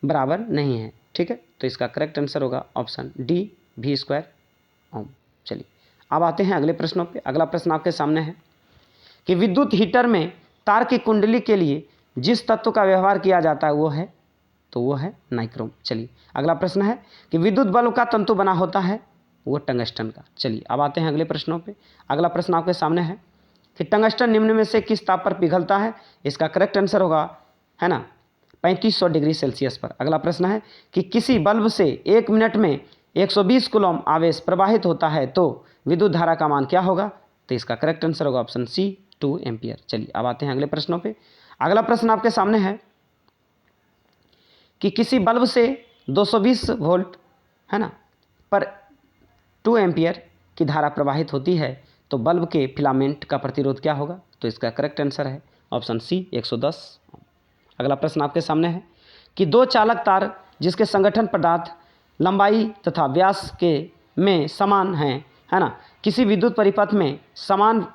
बराबर नहीं है। ठीक है, तो इसका करेक्ट आंसर होगा ऑप्शन डी, V² ओम। चलिए अब आते हैं अगले प्रश्नों पे। अगला प्रश्न आपके सामने है कि विद्युत हीटर में तार की कुंडली के लिए जिस तत्व का व्यवहार किया जाता है वो है, तो वो है नाइक्रोम। चलिए अगला प्रश्न है कि विद्युत बल्ब का तंतु बना होता है, वो टंगस्टन का। चलिए अब आते हैं अगले प्रश्नों पे। अगला प्रश्न आपके सामने है कि टंगस्टन निम्न में से किस ताप पर पिघलता है। इसका करेक्ट आंसर होगा, है ना, 3500 डिग्री सेल्सियस पर। अगला प्रश्न है कि किसी बल्ब से 1 मिनट में 120 कूलम आवेश प्रवाहित होता है तो विद्युत धारा का मान क्या होगा। तो इसका करेक्ट आंसर होगा ऑप्शन सी, 2 एम्पियर। चलिए अब आते हैं अगले प्रश्नों पे। अगला प्रश्न आपके सामने है कि किसी बल्ब से 220 वोल्ट, है ना, पर 2 एम्पियर की धारा प्रवाहित होती है तो बल्ब के फिलामेंट का प्रतिरोध क्या होगा। तो इसका करेक्ट आंसर है ऑप्शन सी, 110। अगला प्रश्न आपके सामने है कि 2 चालक तार जिसके संगठन पदार्थ लंबाई तथा व्यास के में समान हैं, है ना, किसी विद्युत परिपथ में समान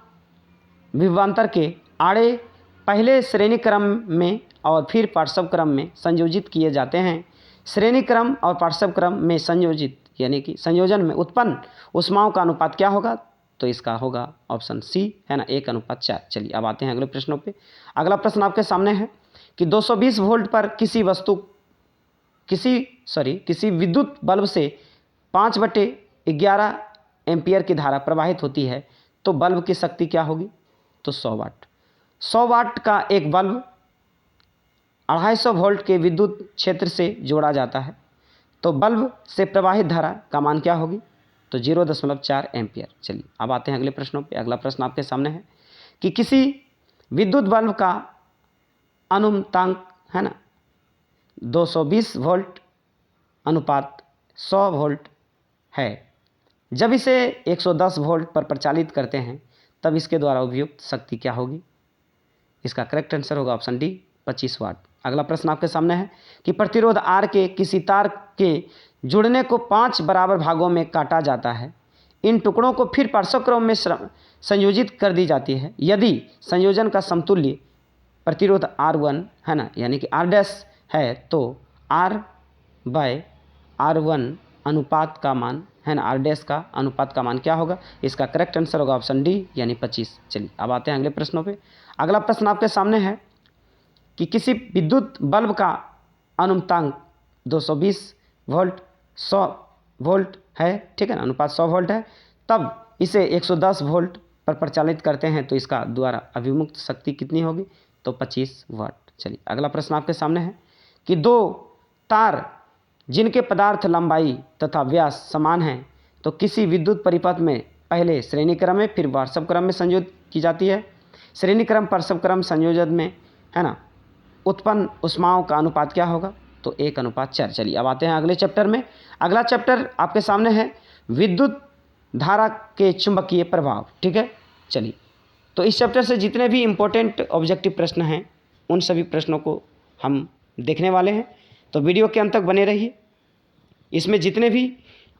विभवांतर के आड़े पहले श्रेणी क्रम में और फिर पार्श्व क्रम में संयोजित किए जाते हैं। श्रेणी क्रम और पार्श्व क्रम में संयोजित यानी कि संयोजन में उत्पन्न ऊष्माओं का अनुपात क्या होगा। तो इसका होगा ऑप्शन सी, है ना, 1:4। चलिए अब आते हैं अगले प्रश्नों पे। अगला प्रश्न आपके सामने है कि 220 वोल्ट पर किसी विद्युत बल्ब से 5/11 एम्पियर की धारा प्रवाहित होती है तो बल्ब की शक्ति क्या होगी। तो 100 वाट। 100 वाट का एक बल्ब 250 वोल्ट के विद्युत क्षेत्र से जोड़ा जाता है तो बल्ब से प्रवाहित धारा का मान क्या होगी। तो 0.4 एम्पियर। चलिए अब आते हैं अगले प्रश्नों पे। अगला प्रश्न आपके सामने है कि किसी विद्युत बल्ब का अनुमतांक, है ना, 220 वोल्ट अनुपात 100 वोल्ट है। जब इसे 110 वोल्ट पर प्रचालित करते हैं तब इसके द्वारा उपयुक्त शक्ति क्या होगी। इसका करेक्ट आंसर होगा ऑप्शन डी, 25 वाट। अगला प्रश्न आपके सामने है कि प्रतिरोध आर के किसी तार के जुड़ने को 5 बराबर भागों में काटा जाता है। इन टुकड़ों को फिर पार्श्व क्रम में संयोजित कर दी जाती है। यदि संयोजन का समतुल्य प्रतिरोध R1, है ना, यानी कि R' है तो R/R1 अनुपात का मान, है ना, R' का अनुपात का मान क्या होगा। इसका करेक्ट आंसर होगा ऑप्शन डी, यानी 25। चलिए अब आते हैं अगले प्रश्नों पे। अगला प्रश्न आपके सामने है कि किसी विद्युत बल्ब का अनुमतांक 220 वोल्ट 100 वोल्ट है, ठीक है ना, अनुपात 100 वोल्ट है, तब इसे 110 वोल्ट पर प्रचालित करते हैं तो इसका द्वारा अभिमुक्त शक्ति कितनी होगी। तो 25 वाट। चलिए अगला प्रश्न आपके सामने है कि 2 तार जिनके पदार्थ लंबाई तथा व्यास समान हैं तो किसी विद्युत परिपथ में पहले श्रेणी क्रम में फिर पार्श्व क्रम में संयोजित की जाती है। श्रेणी क्रम पार्श्व क्रम संयोजन में, है ना, उत्पन्न ऊष्माओं का अनुपात क्या होगा। तो 1:4। चलिए अब आते हैं अगले चैप्टर में। अगला चैप्टर आपके सामने है विद्युत धारा के चुंबकीय प्रभाव। ठीक है, चलिए तो इस चैप्टर से जितने भी इम्पोर्टेंट ऑब्जेक्टिव प्रश्न हैं उन सभी प्रश्नों को हम देखने वाले हैं, तो वीडियो के अंत तक बने रहिए। इसमें जितने भी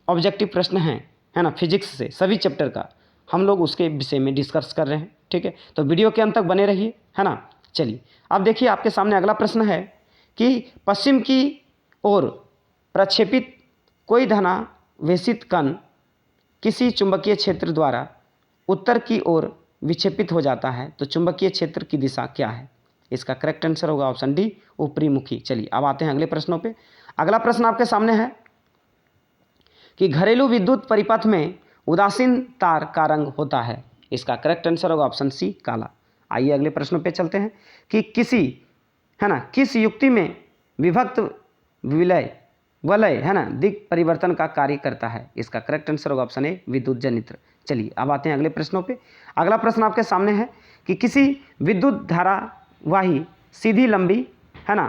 ऑब्जेक्टिव प्रश्न हैं, है ना, फिजिक्स से सभी चैप्टर का हम लोग उसके विषय में डिस्कस कर रहे हैं। ठीक है, तो वीडियो के अंत तक बने रहिए, है ना। चलिए अब देखिए आपके सामने अगला प्रश्न है कि पश्चिम की ओर प्रक्षेपित कोई धनावेशित कण किसी चुंबकीय क्षेत्र द्वारा उत्तर की ओर विक्षेपित हो जाता है तो चुंबकीय क्षेत्र की दिशा क्या है। इसका करेक्ट आंसर होगा ऑप्शन डी, ऊपरी मुखी। चलिए अब आते हैं अगले प्रश्नों पे। अगला प्रश्न आपके सामने है कि घरेलू विद्युत परिपथ में उदासीन तार का रंग होता है। इसका करेक्ट आंसर होगा ऑप्शन सी, काला। आइए अगले प्रश्नों पे चलते हैं कि किसी, है ना, किस युक्ति में विभक्त विलय वलय है ना दिग परिवर्तन का कार्य करता है? इसका करेक्ट आंसर होगा ऑप्शन ए विद्युत जनित्र। चलिए अब आते हैं अगले प्रश्नों पे। अगला प्रश्न आपके सामने है कि किसी विद्युत धारावाही सीधी लंबी है ना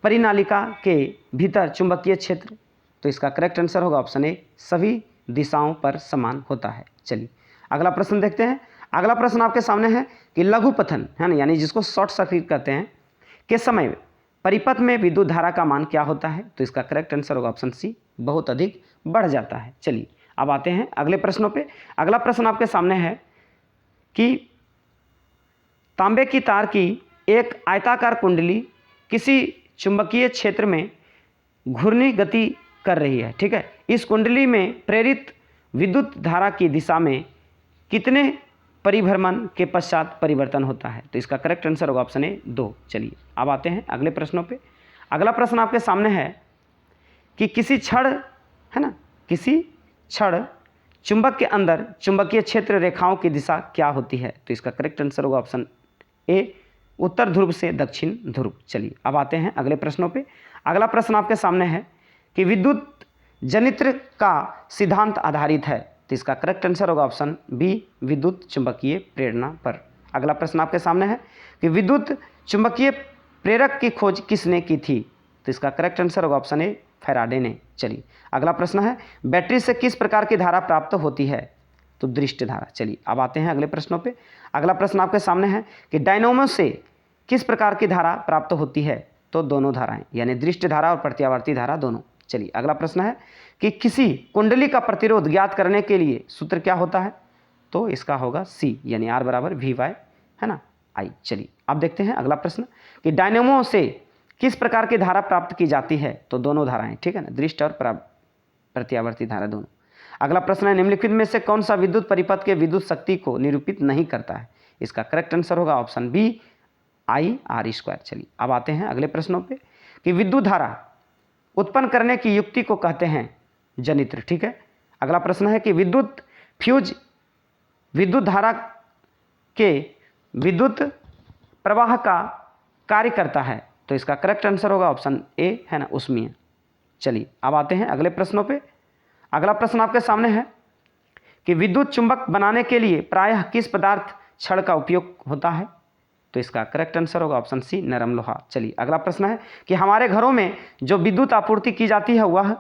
परिनालिका के भीतर चुंबकीय क्षेत्र, तो इसका करेक्ट आंसर होगा ऑप्शन ए सभी दिशाओं पर समान होता है। चलिए अगला प्रश्न देखते हैं। अगला प्रश्न आपके सामने है कि लघुपथन है ना यानी जिसको शॉर्ट सर्किट कहते हैं के समय परिपथ में विद्युत धारा का मान क्या होता है? तो इसका करेक्ट आंसर होगा ऑप्शन सी बहुत अधिक बढ़ जाता है। चलिए अब आते हैं अगले प्रश्नों पे। अगला प्रश्न आपके सामने है कि तांबे की तार की एक आयताकार कुंडली किसी चुंबकीय क्षेत्र में घूर्णी गति कर रही है, ठीक है। इस कुंडली में प्रेरित विद्युत धारा की दिशा में कितने परिभ्रमण के पश्चात परिवर्तन होता है? तो इसका करेक्ट आंसर होगा ऑप्शन ए 2। चलिए अब आते हैं अगले प्रश्नों पे। अगला प्रश्न आपके सामने है कि किसी क्षण है ना किसी क्षण चुंबक के अंदर चुंबकीय क्षेत्र रेखाओं की दिशा क्या होती है? तो इसका करेक्ट आंसर होगा ऑप्शन ए उत्तर ध्रुव से दक्षिण ध्रुव। चलिए अब आते हैं अगले प्रश्नों पे। अगला प्रश्न आपके सामने है कि विद्युत जनित्र का सिद्धांत आधारित है, तो इसका करेक्ट आंसर होगा ऑप्शन बी विद्युत चुंबकीय प्रेरणा पर। अगला प्रश्न आपके सामने है कि विद्युत चुंबकीय प्रेरक की खोज किसने की थी? तो इसका करेक्ट आंसर होगा ऑप्शन ए फैराडे ने। चलिए अगला प्रश्न है बैटरी से किस प्रकार की धारा प्राप्त होती है? तो दृष्ट धारा। चलिए अब आते हैं अगले प्रश्नों पे। अगला प्रश्न आपके सामने है कि डायनोमो से किस प्रकार की धारा प्राप्त होती है? तो दोनों धाराएं यानी दृष्ट धारा और प्रत्यावर्ती धारा दोनों। चलिए अगला प्रश्न है कि किसी कुंडली का प्रतिरोध ज्ञात करने के लिए सूत्र क्या होता है? तो इसका होगा सी यानी R बराबर VY है ना I। चलिए अब देखते हैं अगला प्रश्न कि डायनेमो से किस प्रकार की धारा प्राप्त की जाती है? तो दोनों धाराएं, ठीक है ना, दृष्ट और प्रत्यावर्ती धारा दोनों। अगला प्रश्न है निम्नलिखित में से कौन सा विद्युत परिपथ के विद्युत शक्ति को निरूपित नहीं करता है? इसका करेक्ट आंसर होगा ऑप्शन बी I/R²। चलिए अब आते हैं अगले प्रश्नों पे कि विद्युत धारा उत्पन्न करने की युक्ति को कहते हैं जनित्र, ठीक है। अगला प्रश्न है कि विद्युत फ्यूज विद्युत धारा के विद्युत प्रवाह का कार्य करता है, तो इसका करेक्ट आंसर होगा ऑप्शन ए है ना उष्मीय। चलिए अब आते हैं अगले प्रश्नों पे। अगला प्रश्न आपके सामने है कि विद्युत चुंबक बनाने के लिए प्रायः किस पदार्थ छड़ का उपयोग होता है? तो इसका करेक्ट आंसर होगा ऑप्शन सी नरम लोहा। चलिए अगला प्रश्न है कि हमारे घरों में जो विद्युत आपूर्ति की जाती है वह,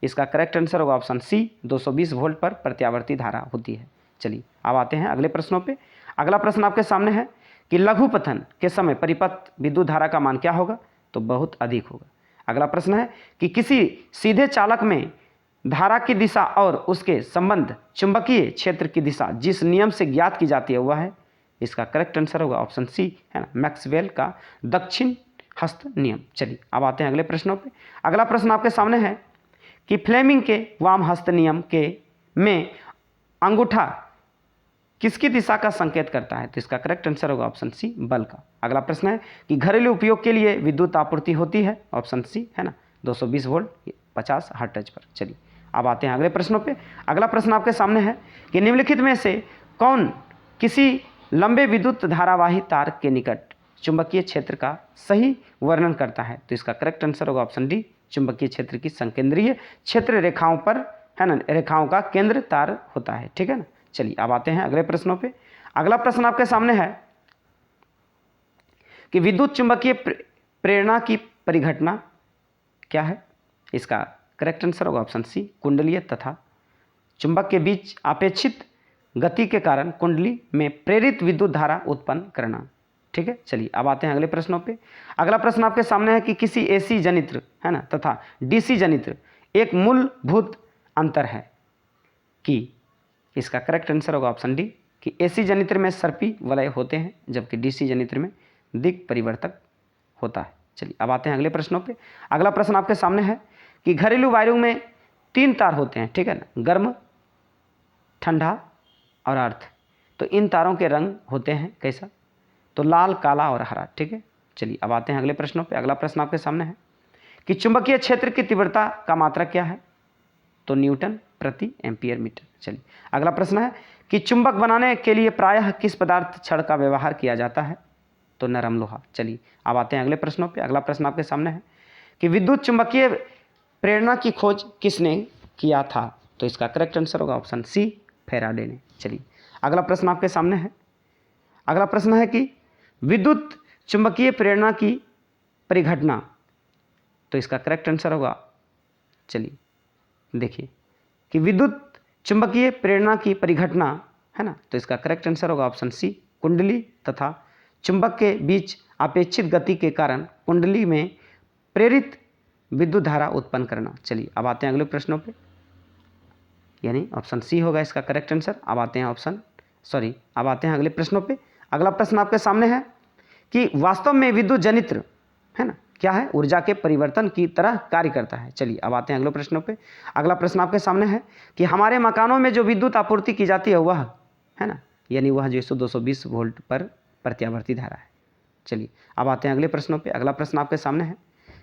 इसका करेक्ट आंसर होगा ऑप्शन सी 220 वोल्ट पर प्रत्यावर्ती धारा होती है। चलिए अब आते हैं अगले प्रश्नों पे। अगला प्रश्न आपके सामने है कि लघुपथन के समय परिपथ विद्युत धारा का मान क्या होगा? तो बहुत अधिक होगा। अगला प्रश्न है कि किसी सीधे चालक में धारा की दिशा और उसके संबंध चुंबकीय क्षेत्र की दिशा जिस नियम से ज्ञात की जाती है वह है? इसका करेक्ट आंसर होगा ऑप्शन सी है ना मैक्सवेल का दक्षिण हस्त नियम। चलिए अब आते हैं अगले प्रश्नों पे। अगला प्रश्न आपके सामने है कि फ्लेमिंग के वाम हस्त नियम के में अंगूठा किसकी दिशा का संकेत करता है? तो इसका करेक्ट आंसर होगा ऑप्शन सी बल का। अगला प्रश्न है कि घरेलू उपयोग के लिए विद्युत आपूर्ति होती है, ऑप्शन सी है ना 220 वोल्ट 50 हर्ट्ज पर। चलिए अब आते हैं अगले प्रश्नों पे। अगला प्रश्न आपके सामने है कि निम्नलिखित में से कौन किसी लंबे विद्युत धारावाही तार के निकट चुंबकीय क्षेत्र का सही वर्णन करता है? तो इसका करेक्ट आंसर होगा ऑप्शन डी चुंबकीय क्षेत्र की संकेंद्रीय क्षेत्र रेखाओं पर है ना रेखाओं का केंद्र तार होता है, ठीक है ना। चलिए अब आते हैं अगले प्रश्नों पे। अगला प्रश्न आपके सामने है कि विद्युत चुंबकीय प्रेरणा की परिघटना क्या है? इसका करेक्ट आंसर होगा ऑप्शन सी कुंडलीय तथा चुंबक के बीच अपेक्षित गति के कारण कुंडली में प्रेरित विद्युत धारा उत्पन्न करना, ठीक है। चलिए अब आते हैं अगले प्रश्नों पे। अगला प्रश्न आपके सामने है कि किसी एसी जनित्र है ना तथा डीसी जनित्र एक मूलभूत अंतर है कि इसका करेक्ट आंसर होगा ऑप्शन डी कि एसी जनित्र में सर्पी वलय होते हैं जबकि डीसी जनित्र में दिक् परिवर्तक होता है। चलिए अब आते हैं अगले प्रश्नों पे। अगला प्रश्न आपके सामने है कि घरेलू वायरिंग में 3 तार होते हैं, ठीक है ना, गर्म, ठंडा और अर्थ। तो इन तारों के रंग होते हैं कैसा? तो लाल, काला और हरा, ठीक है। चलिए अब आते हैं अगले प्रश्नों पे। अगला प्रश्न आपके सामने है कि चुंबकीय क्षेत्र की तीव्रता का मात्रक क्या है? तो न्यूटन प्रति एम्पियर मीटर। चलिए अगला प्रश्न है कि चुंबक बनाने के लिए प्रायः किस पदार्थ छड़ का व्यवहार किया जाता है? तो नरम लोहा। चलिए अब आते हैं अगले प्रश्नों पे। अगला प्रश्न आपके सामने है कि विद्युत चुंबकीय प्रेरणा की खोज किसने किया था? तो इसका करेक्ट आंसर होगा ऑप्शन सी, फैराडे ने। चलिए अगला प्रश्न आपके सामने है। अगला प्रश्न है कि विद्युत चुंबकीय प्रेरणा की परिघटना, तो इसका करेक्ट आंसर होगा, चलिए देखिए कि विद्युत चुंबकीय प्रेरणा की परिघटना है ना, तो इसका करेक्ट आंसर होगा ऑप्शन सी, कुंडली तथा चुंबक के बीच अपेक्षित गति के कारण कुंडली में प्रेरित विद्युत धारा उत्पन्न करना। चलिए अब आते हैं अगले प्रश्नों पे, यानी ऑप्शन सी होगा इसका करेक्ट आंसर। अब आते हैं अगले प्रश्नों पे। अगला प्रश्न आपके सामने है कि वास्तव में विद्युत जनित्र है ना क्या है? ऊर्जा के परिवर्तन की तरह कार्य करता है। चलिए अब आते हैं अगले प्रश्नों पे। अगला प्रश्न आपके सामने है कि हमारे मकानों में जो विद्युत आपूर्ति की जाती है वह है ना, यानी वह जो 220 वोल्ट पर प्रत्यावर्ती धारा है। चलिए अब आते हैं अगले प्रश्नों पे। अगला प्रश्न आपके सामने है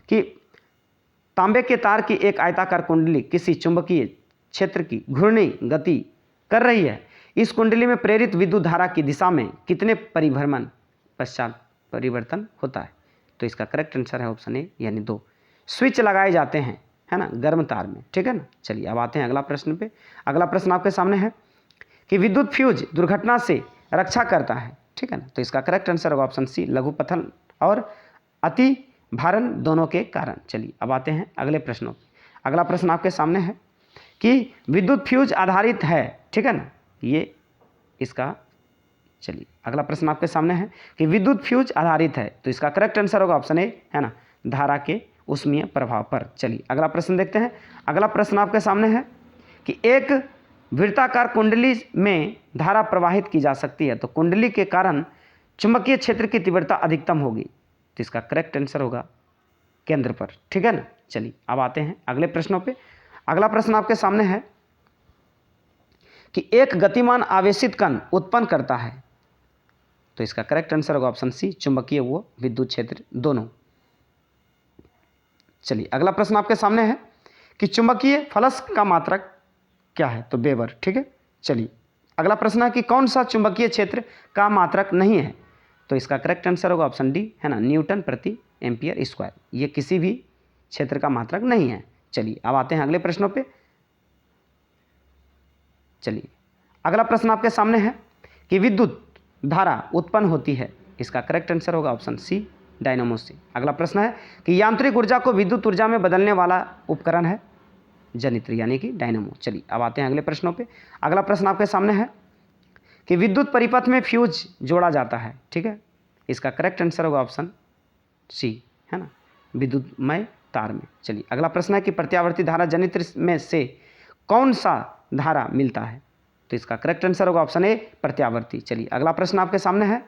कि तांबे के तार की एक आयताकार कुंडली किसी चुंबकीय क्षेत्र की घूर्णी गति कर रही है। इस कुंडली में प्रेरित विद्युत धारा की दिशा में कितने परिभ्रमण पश्चात परिवर्तन होता है? तो इसका करेक्ट आंसर है ऑप्शन ए, यानी 2 स्विच लगाए जाते हैं है ना गर्म तार में, ठीक है ना। चलिए अब आते हैं अगला प्रश्न पे। अगला प्रश्न आपके सामने है कि विद्युत फ्यूज दुर्घटना से रक्षा करता है, ठीक है ना। तो इसका करेक्ट आंसर होगा ऑप्शन सी, लघु पतन और अति भारण दोनों के कारण। चलिए अब आते हैं अगले प्रश्नों पे। अगला प्रश्न आपके सामने है कि विद्युत फ्यूज आधारित है, ठीक है ना, ये इसका, चलिए अगला प्रश्न आपके सामने है कि विद्युत फ्यूज आधारित है, तो इसका करेक्ट आंसर होगा ऑप्शन ए, है ना, धारा के ऊष्मीय प्रभाव पर। चलिए अगला प्रश्न देखते हैं। अगला प्रश्न आपके सामने है कि एक वृत्ताकार कुंडली में धारा प्रवाहित की जा सकती है, तो कुंडली के कारण चुंबकीय क्षेत्र की तीव्रता अधिकतम होगी, तो इसका करेक्ट आंसर होगा केंद्र पर, ठीक है ना। चलिए अब आते हैं अगले प्रश्नों पे। अगला प्रश्न आपके सामने है कि एक गतिमान आवेशित कण उत्पन्न करता है, तो इसका करेक्ट आंसर होगा ऑप्शन सी, चुंबकीय व विद्युत क्षेत्र दोनों। चलिए अगला प्रश्न आपके सामने है कि चुंबकीय फ्लक्स का मात्रक क्या है? तो वेबर, ठीक है। चलिए अगला प्रश्न है कि कौन सा चुंबकीय क्षेत्र का मात्रक नहीं है? तो इसका करेक्ट आंसर होगा ऑप्शन डी, है ना, न्यूटन प्रति एम्पियर स्क्वायर। ये किसी भी क्षेत्र का मात्रक नहीं है। चलिए अब आते हैं अगले प्रश्नों पे। चलिए अगला प्रश्न आपके सामने है कि विद्युत धारा उत्पन्न होती है, इसका करेक्ट आंसर होगा ऑप्शन सी, डायनामो से। अगला प्रश्न है कि यांत्रिक ऊर्जा को विद्युत ऊर्जा में बदलने वाला उपकरण है जनित्र, यानी कि डायनामो। चलिए अब आते हैं अगले प्रश्नों पे। अगला प्रश्न आपके सामने है कि विद्युत परिपथ में फ्यूज जोड़ा जाता है, ठीक है, इसका करेक्ट आंसर होगा ऑप्शन सी, है ना, विद्युतमय तार में। चलिए अगला प्रश्न है कि प्रत्यावर्ती धारा जनित्र में से कौन सा धारा मिलता है? तो इसका करेक्ट आंसर होगा ऑप्शन ए, प्रत्यावर्ती। चलिए अगला प्रश्न आपके सामने है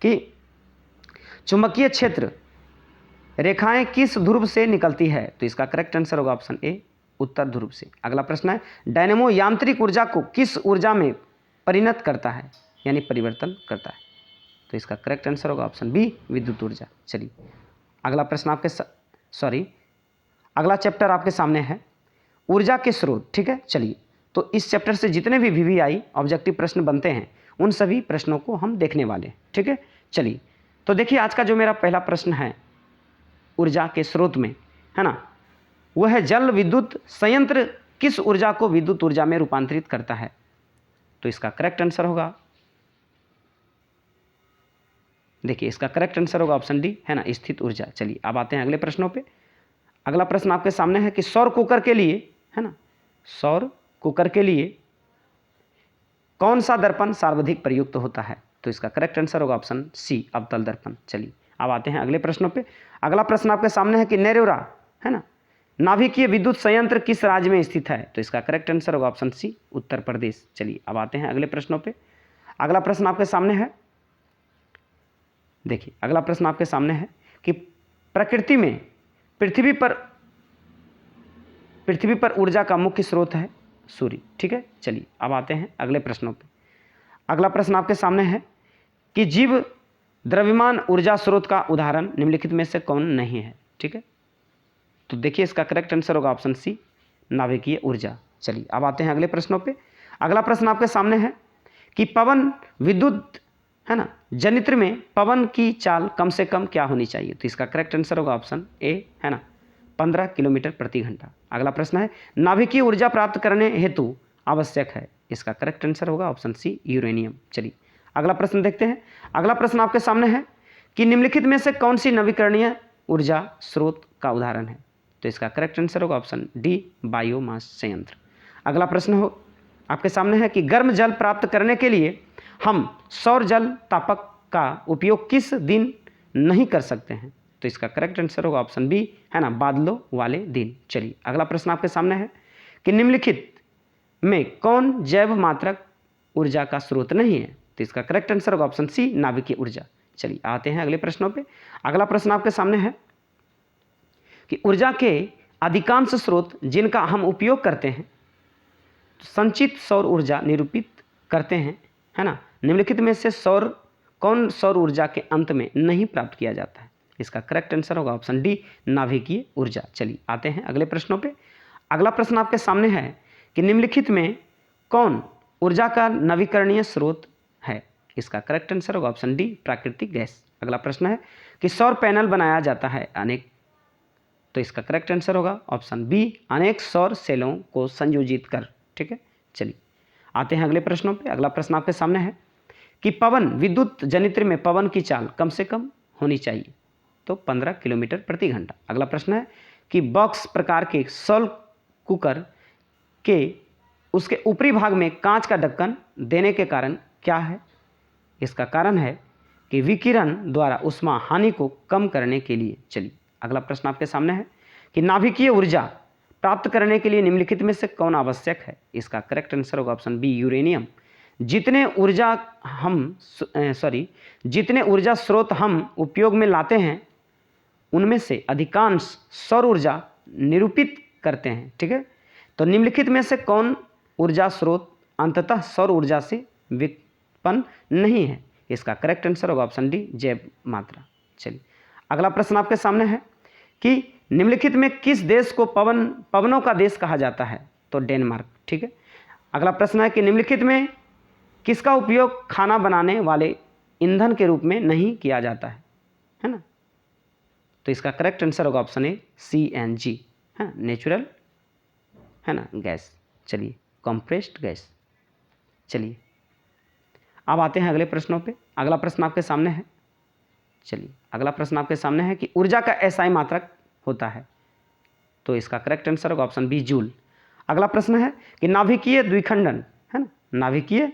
कि चुंबकीय क्षेत्र रेखाएं किस ध्रुव से निकलती है? तो इसका करेक्ट आंसर होगा ऑप्शन ए, उत्तर ध्रुव से। अगला प्रश्न है डायनेमो यांत्रिक ऊर्जा को किस ऊर्जा में परिणत करता है, यानी परिवर्तन करता है? तो इसका करेक्ट आंसर होगा ऑप्शन बी, विद्युत ऊर्जा। चलिए अगला प्रश्न आपके अगला चैप्टर आपके सामने है ऊर्जा के स्रोत, ठीक है। चलिए तो इस चैप्टर से जितने भी वीवीआई ऑब्जेक्टिव प्रश्न बनते हैं उन सभी प्रश्नों को हम देखने वाले हैं, ठीक है। चलिए तो देखिए आज का जो मेरा पहला प्रश्न है ऊर्जा के स्रोत में, है ना, वह है जल विद्युत संयंत्र किस ऊर्जा को विद्युत ऊर्जा में रूपांतरित करता है? तो इसका करेक्ट आंसर होगा, देखिए इसका करेक्ट आंसर होगा ऑप्शन डी, है ना, स्थित ऊर्जा। चलिए अब आते हैं अगले प्रश्नों पे। अगला प्रश्न आपके सामने है कि सौर कुकर के लिए, है ना, सौर कुकर के लिए कौन सा दर्पण सर्वाधिक प्रयुक्त होता है? तो इसका करेक्ट आंसर होगा ऑप्शन सी, अवतल दर्पण। चलिए अब आते हैं अगले प्रश्नों पे। अगला प्रश्न आपके सामने है कि नेरोरा, है ना, नाभिकीय विद्युत संयंत्र किस राज्य में स्थित है? तो इसका करेक्ट आंसर होगा ऑप्शन सी, उत्तर प्रदेश। चलिए अब आते हैं अगले प्रश्नों पे। अगला प्रश्न आपके सामने है, देखिए अगला प्रश्न आपके सामने है कि प्रकृति में पृथ्वी पर ऊर्जा का मुख्य स्रोत है सूर्य, ठीक है। चलिए अब आते हैं अगले प्रश्नों पे। अगला प्रश्न आपके सामने है कि जीव द्रव्यमान ऊर्जा स्रोत का उदाहरण निम्नलिखित में से कौन नहीं है? ठीक है, तो देखिए इसका करेक्ट आंसर होगा ऑप्शन सी, नाभिकीय ऊर्जा। चलिए अब आते हैं अगले प्रश्नों पे। अगला प्रश्न आपके सामने है कि पवन विद्युत है ना, जनित्र में पवन की चाल कम से कम क्या होनी चाहिए? तो इसका करेक्ट आंसर होगा ऑप्शन ए, है ना, 15 किलोमीटर प्रति घंटा। अगला प्रश्न है नाभिकीय ऊर्जा प्राप्त करने हेतु आवश्यक है, इसका करेक्ट आंसर होगा ऑप्शन सी, यूरेनियम। चलिए अगला प्रश्न देखते हैं। अगला प्रश्न आपके सामने है कि निम्नलिखित में से कौन सी नवीकरणीय ऊर्जा स्रोत का उदाहरण है? तो इसका करेक्ट आंसर होगा ऑप्शन डी, बायोमास संयंत्र। अगला प्रश्न हो आपके सामने है कि गर्म जल प्राप्त करने के लिए हम सौर जल तापक का उपयोग किस दिन नहीं कर सकते हैं? तो इसका करेक्ट आंसर होगा ऑप्शन बी, है ना, बादलों वाले दिन। चलिए अगला प्रश्न आपके सामने है कि निम्नलिखित में कौन जैव मात्रक ऊर्जा का स्रोत नहीं है? तो इसका करेक्ट आंसर होगा ऑप्शन सी, नाभिकीय ऊर्जा। चलिए आते हैं अगले प्रश्नों पे। अगला प्रश्न आपके सामने है कि ऊर्जा के अधिकांश स्रोत जिनका हम उपयोग करते हैं संचित सौर ऊर्जा निरूपित करते हैं, है ना, निम्नलिखित में से कौन सौर ऊर्जा के अंत में नहीं प्राप्त किया जाता है? इसका करेक्ट आंसर होगा ऑप्शन डी, नाभिकीय ऊर्जा। चलिए आते हैं अगले प्रश्नों पे। अगला प्रश्न आपके सामने है कि निम्नलिखित में कौन ऊर्जा का नवीकरणीय स्रोत है? इसका करेक्ट आंसर होगा ऑप्शन डी, प्राकृतिक गैस। अगला प्रश्न है कि सौर पैनल बनाया जाता है अनेक, तो इसका करेक्ट आंसर होगा ऑप्शन बी, अनेक सौर सेलों को संयोजित कर। ठीक है, चलिए आते हैं अगले प्रश्नों पे। अगला प्रश्न आपके सामने है कि पवन विद्युत जनित्र में पवन की चाल कम से कम होनी चाहिए, तो 15 किलोमीटर प्रति घंटा। अगला प्रश्न है कि बॉक्स प्रकार के सॉल कुकर के उसके ऊपरी भाग में कांच का ढक्कन देने के कारण क्या है? इसका कारण है कि विकिरण द्वारा उष्मा हानि को कम करने के लिए। चलिए अगला प्रश्न आपके सामने है कि नाभिकीय ऊर्जा प्राप्त करने के लिए निम्नलिखित में से कौन आवश्यक है? इसका करेक्ट आंसर होगा ऑप्शन बी, यूरेनियम। जितने ऊर्जा स्रोत हम उपयोग में लाते हैं उनमें से अधिकांश सौर ऊर्जा निरूपित करते हैं। ठीक है, तो निम्नलिखित में से कौन ऊर्जा स्रोत अंततः सौर ऊर्जा से व्युत्पन्न नहीं है? इसका करेक्ट आंसर होगा ऑप्शन डी, जैव मात्रा। चलिए अगला प्रश्न आपके सामने है कि निम्नलिखित में किस देश को पवनों का देश कहा जाता है? तो डेनमार्क। ठीक है, अगला प्रश्न है कि निम्नलिखित में किसका उपयोग खाना बनाने वाले ईंधन के रूप में नहीं किया जाता है ना? तो इसका करेक्ट आंसर होगा ऑप्शन ए, CNG, है नेचुरल, है ना, गैस। चलिए कंप्रेस्ड गैस। चलिए अब आते हैं अगले प्रश्नों पे। अगला प्रश्न आपके सामने है, चलिए अगला प्रश्न आपके सामने है कि ऊर्जा का SI मात्रक होता है, तो इसका करेक्ट आंसर होगा ऑप्शन बी, जूल। अगला प्रश्न है कि नाभिकीय द्विखंडन, है ना, नाभिकीय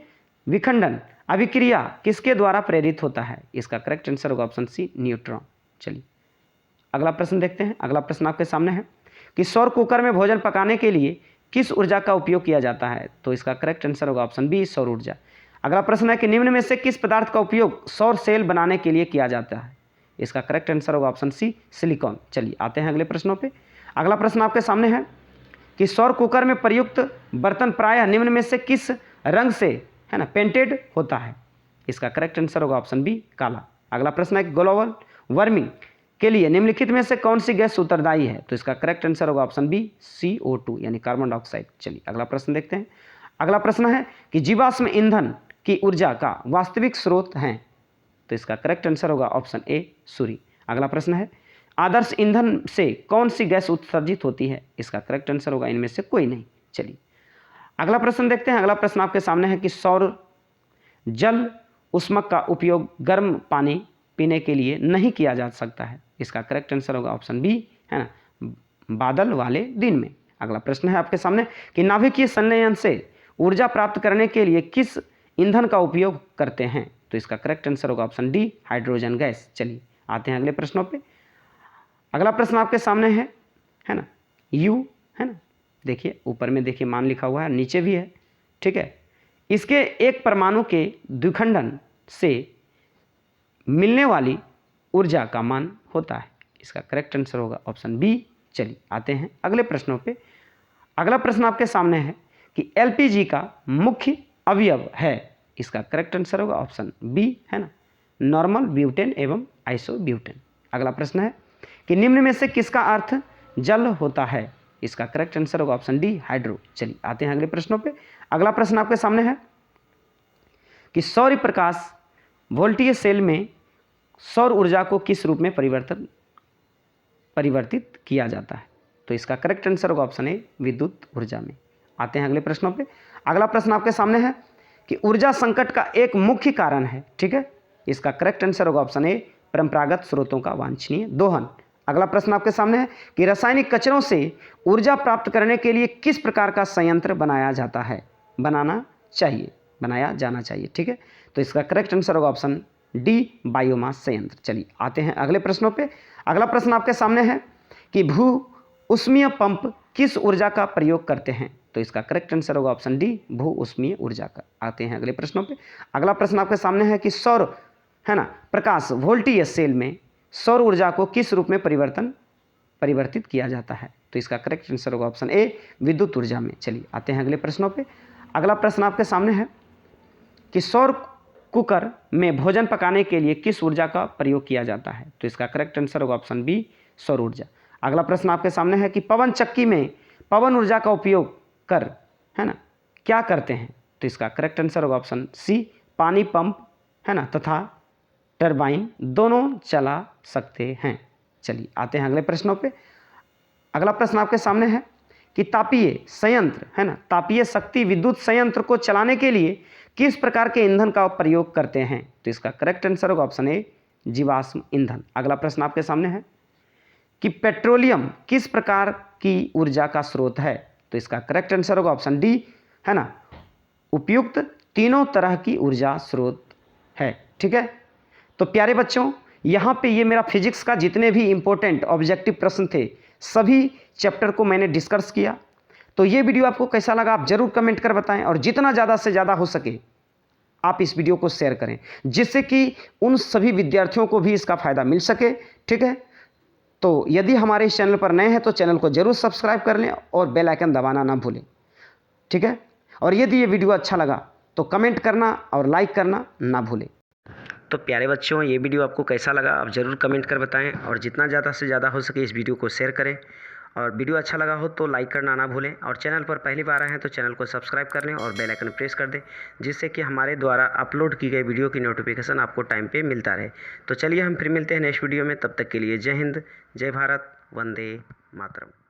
विखंडन अभिक्रिया किसके द्वारा प्रेरित होता है? इसका करेक्ट आंसर होगा ऑप्शन सी, न्यूट्रॉन। चलिए अगला प्रश्न देखते हैं। अगला प्रश्न आपके सामने है कि सौर कुकर में भोजन पकाने के लिए किस ऊर्जा का उपयोग किया जाता है? तो इसका करेक्ट आंसर होगा ऑप्शन बी, सौर ऊर्जा। अगला प्रश्न है कि निम्न में से किस पदार्थ का उपयोग सौर सेल बनाने के लिए किया जाता है? इसका करेक्ट आंसर होगा ऑप्शन सी, सिलिकॉन। चलिए आते हैं अगले प्रश्नों पे। अगला प्रश्न आपके सामने है कि सौर कुकर में प्रयुक्त बर्तन प्रायः निम्न में से किस रंग से, है ना, पेंटेड होता है? इसका करेक्ट आंसर होगा ऑप्शन बी, काला। अगला प्रश्न है कि ग्लोबल वार्मिंग के लिए निम्नलिखित में से कौन सी गैस उत्तरदायी है? तो इसका करेक्ट आंसर होगा ऑप्शन बी, CO2 यानी कार्बन डाइऑक्साइड। चलिए अगला प्रश्न देखते हैं। अगला प्रश्न है कि जीवाश्म ईंधन की ऊर्जा का वास्तविक स्रोत है? तो इसका करेक्ट आंसर होगा ऑप्शन ए, सूर्य। अगला प्रश्न है आदर्श ईंधन से कौन सी गैस उत्सर्जित होती है? इसका करेक्ट आंसर होगा इनमें से कोई नहीं। चलिए अगला प्रश्न देखते हैं। अगला प्रश्न आपके सामने है कि सौर जल उष्मक का उपयोग गर्म पानी पीने के लिए नहीं किया जा सकता है? इसका करेक्ट आंसर होगा ऑप्शन बी, है ना, बादल वाले दिन में। अगला प्रश्न है आपके सामने कि नाभिकीय संलयन से ऊर्जा प्राप्त करने के लिए किस ईंधन का उपयोग करते हैं? तो इसका करेक्ट आंसर होगा ऑप्शन डी, हाइड्रोजन गैस। चलिए आते हैं अगले प्रश्नों पे। अगला प्रश्न आपके सामने है ना, U, है ना, देखिए ऊपर में देखिए मान लिखा हुआ है, नीचे भी है। ठीक है, इसके एक परमाणु के द्विखंडन से मिलने वाली ऊर्जा का मान होता है। इसका करेक्ट आंसर होगा ऑप्शन बी। चलिए आते हैं अगले प्रश्नों पे। अगला प्रश्न आपके सामने है कि LPG का मुख्य अवयव है? इसका करेक्ट आंसर होगा ऑप्शन बी, है ना, नॉर्मल ब्यूटेन एवं आइसोब्यूटेन। अगला प्रश्न है कि निम्न में से किसका अर्थ जल होता है? इसका करेक्ट आंसर होगा ऑप्शन डी, हाइड्रो। चलिए आते हैं अगले प्रश्नों पे। अगला प्रश्न आपके सामने है कि सौर प्रकाश वोल्टीय सेल में सौर ऊर्जा को किस रूप में परिवर्तित किया जाता है? तो इसका करेक्ट आंसर होगा ऑप्शन ए, विद्युत ऊर्जा में। आते हैं अगले प्रश्नों पे। अगला प्रश्न आपके सामने है कि ऊर्जा संकट का एक मुख्य कारण है, ठीक है, इसका करेक्ट आंसर होगा ऑप्शन ए, परंपरागत स्रोतों का वांछनीय दोहन। अगला प्रश्न आपके सामने है कि रासायनिक कचरों से ऊर्जा प्राप्त करने के लिए किस प्रकार का संयंत्र बनाया जाना चाहिए, ठीक है, तो इसका करेक्ट आंसर होगा ऑप्शन डी, बायोमास संयंत्र। चलिए आते हैं अगले प्रश्नों पे। अगला प्रश्न आपके सामने है कि भू ऊष्मीय पंप किस ऊर्जा का प्रयोग करते हैं? तो इसका करेक्ट आंसर होगा ऑप्शन डी, भू ऊष्मीय ऊर्जा का। आते हैं अगले प्रश्नों पे। अगला प्रश्न आपके सामने है कि सौर प्रकाश वोल्टीय सेल में सौर ऊर्जा को किस रूप में परिवर्तित किया जाता है? तो इसका करेक्ट आंसर होगा ऑप्शन ए, विद्युत ऊर्जा में। चलिए आते हैं अगले प्रश्नों पे। अगला प्रश्न आपके सामने है कि सौर कुकर में भोजन पकाने के लिए किस ऊर्जा का प्रयोग किया जाता है? तो इसका करेक्ट आंसर होगा ऑप्शन बी, सौर ऊर्जा। अगला प्रश्न आपके सामने है कि पवन चक्की में पवन ऊर्जा का उपयोग कर क्या करते हैं? तो इसका करेक्ट आंसर होगा ऑप्शन सी, पानी पंप तथा टरबाइन दोनों चला सकते हैं। चलिए आते हैं अगले प्रश्नों पे। अगला प्रश्न आपके सामने है कि तापीय संयंत्र तापीय शक्ति विद्युत संयंत्र को चलाने के लिए किस प्रकार के ईंधन का प्रयोग करते हैं? तो इसका करेक्ट आंसर होगा ऑप्शन ए, जीवाश्म ईंधन। अगला प्रश्न आपके सामने है कि पेट्रोलियम किस प्रकार की ऊर्जा का स्रोत है? तो इसका करेक्ट आंसर होगा ऑप्शन डी, उपयुक्त तीनों तरह की ऊर्जा स्रोत है, ठीक है। तो प्यारे बच्चों, यहाँ पे ये मेरा फिजिक्स का जितने भी इंपॉर्टेंट ऑब्जेक्टिव प्रश्न थे सभी चैप्टर को मैंने डिस्कस किया। तो ये वीडियो आपको कैसा लगा आप जरूर कमेंट कर बताएं, और जितना ज़्यादा से ज़्यादा हो सके आप इस वीडियो को शेयर करें, जिससे कि उन सभी विद्यार्थियों को भी इसका फ़ायदा मिल सके, ठीक है। तो यदि हमारे इस चैनल पर नए हैं तो चैनल को जरूर सब्सक्राइब कर लें और बेल आइकन दबाना ना भूलें, ठीक है। और यदि ये वीडियो अच्छा लगा तो कमेंट करना और लाइक करना ना भूलें। तो प्यारे बच्चों, ये वीडियो आपको कैसा लगा आप ज़रूर कमेंट कर बताएं, और जितना ज़्यादा से ज़्यादा हो सके इस वीडियो को शेयर करें, और वीडियो अच्छा लगा हो तो लाइक करना ना भूलें, और चैनल पर पहली बार आए हैं तो चैनल को सब्सक्राइब कर लें और बेल आइकन प्रेस कर दें, जिससे कि हमारे द्वारा अपलोड की गई वीडियो की नोटिफिकेशन आपको टाइम पे मिलता रहे। तो चलिए हम फिर मिलते हैं नेक्स्ट वीडियो में, तब तक के लिए जय हिंद, जय भारत, वंदे मातरम।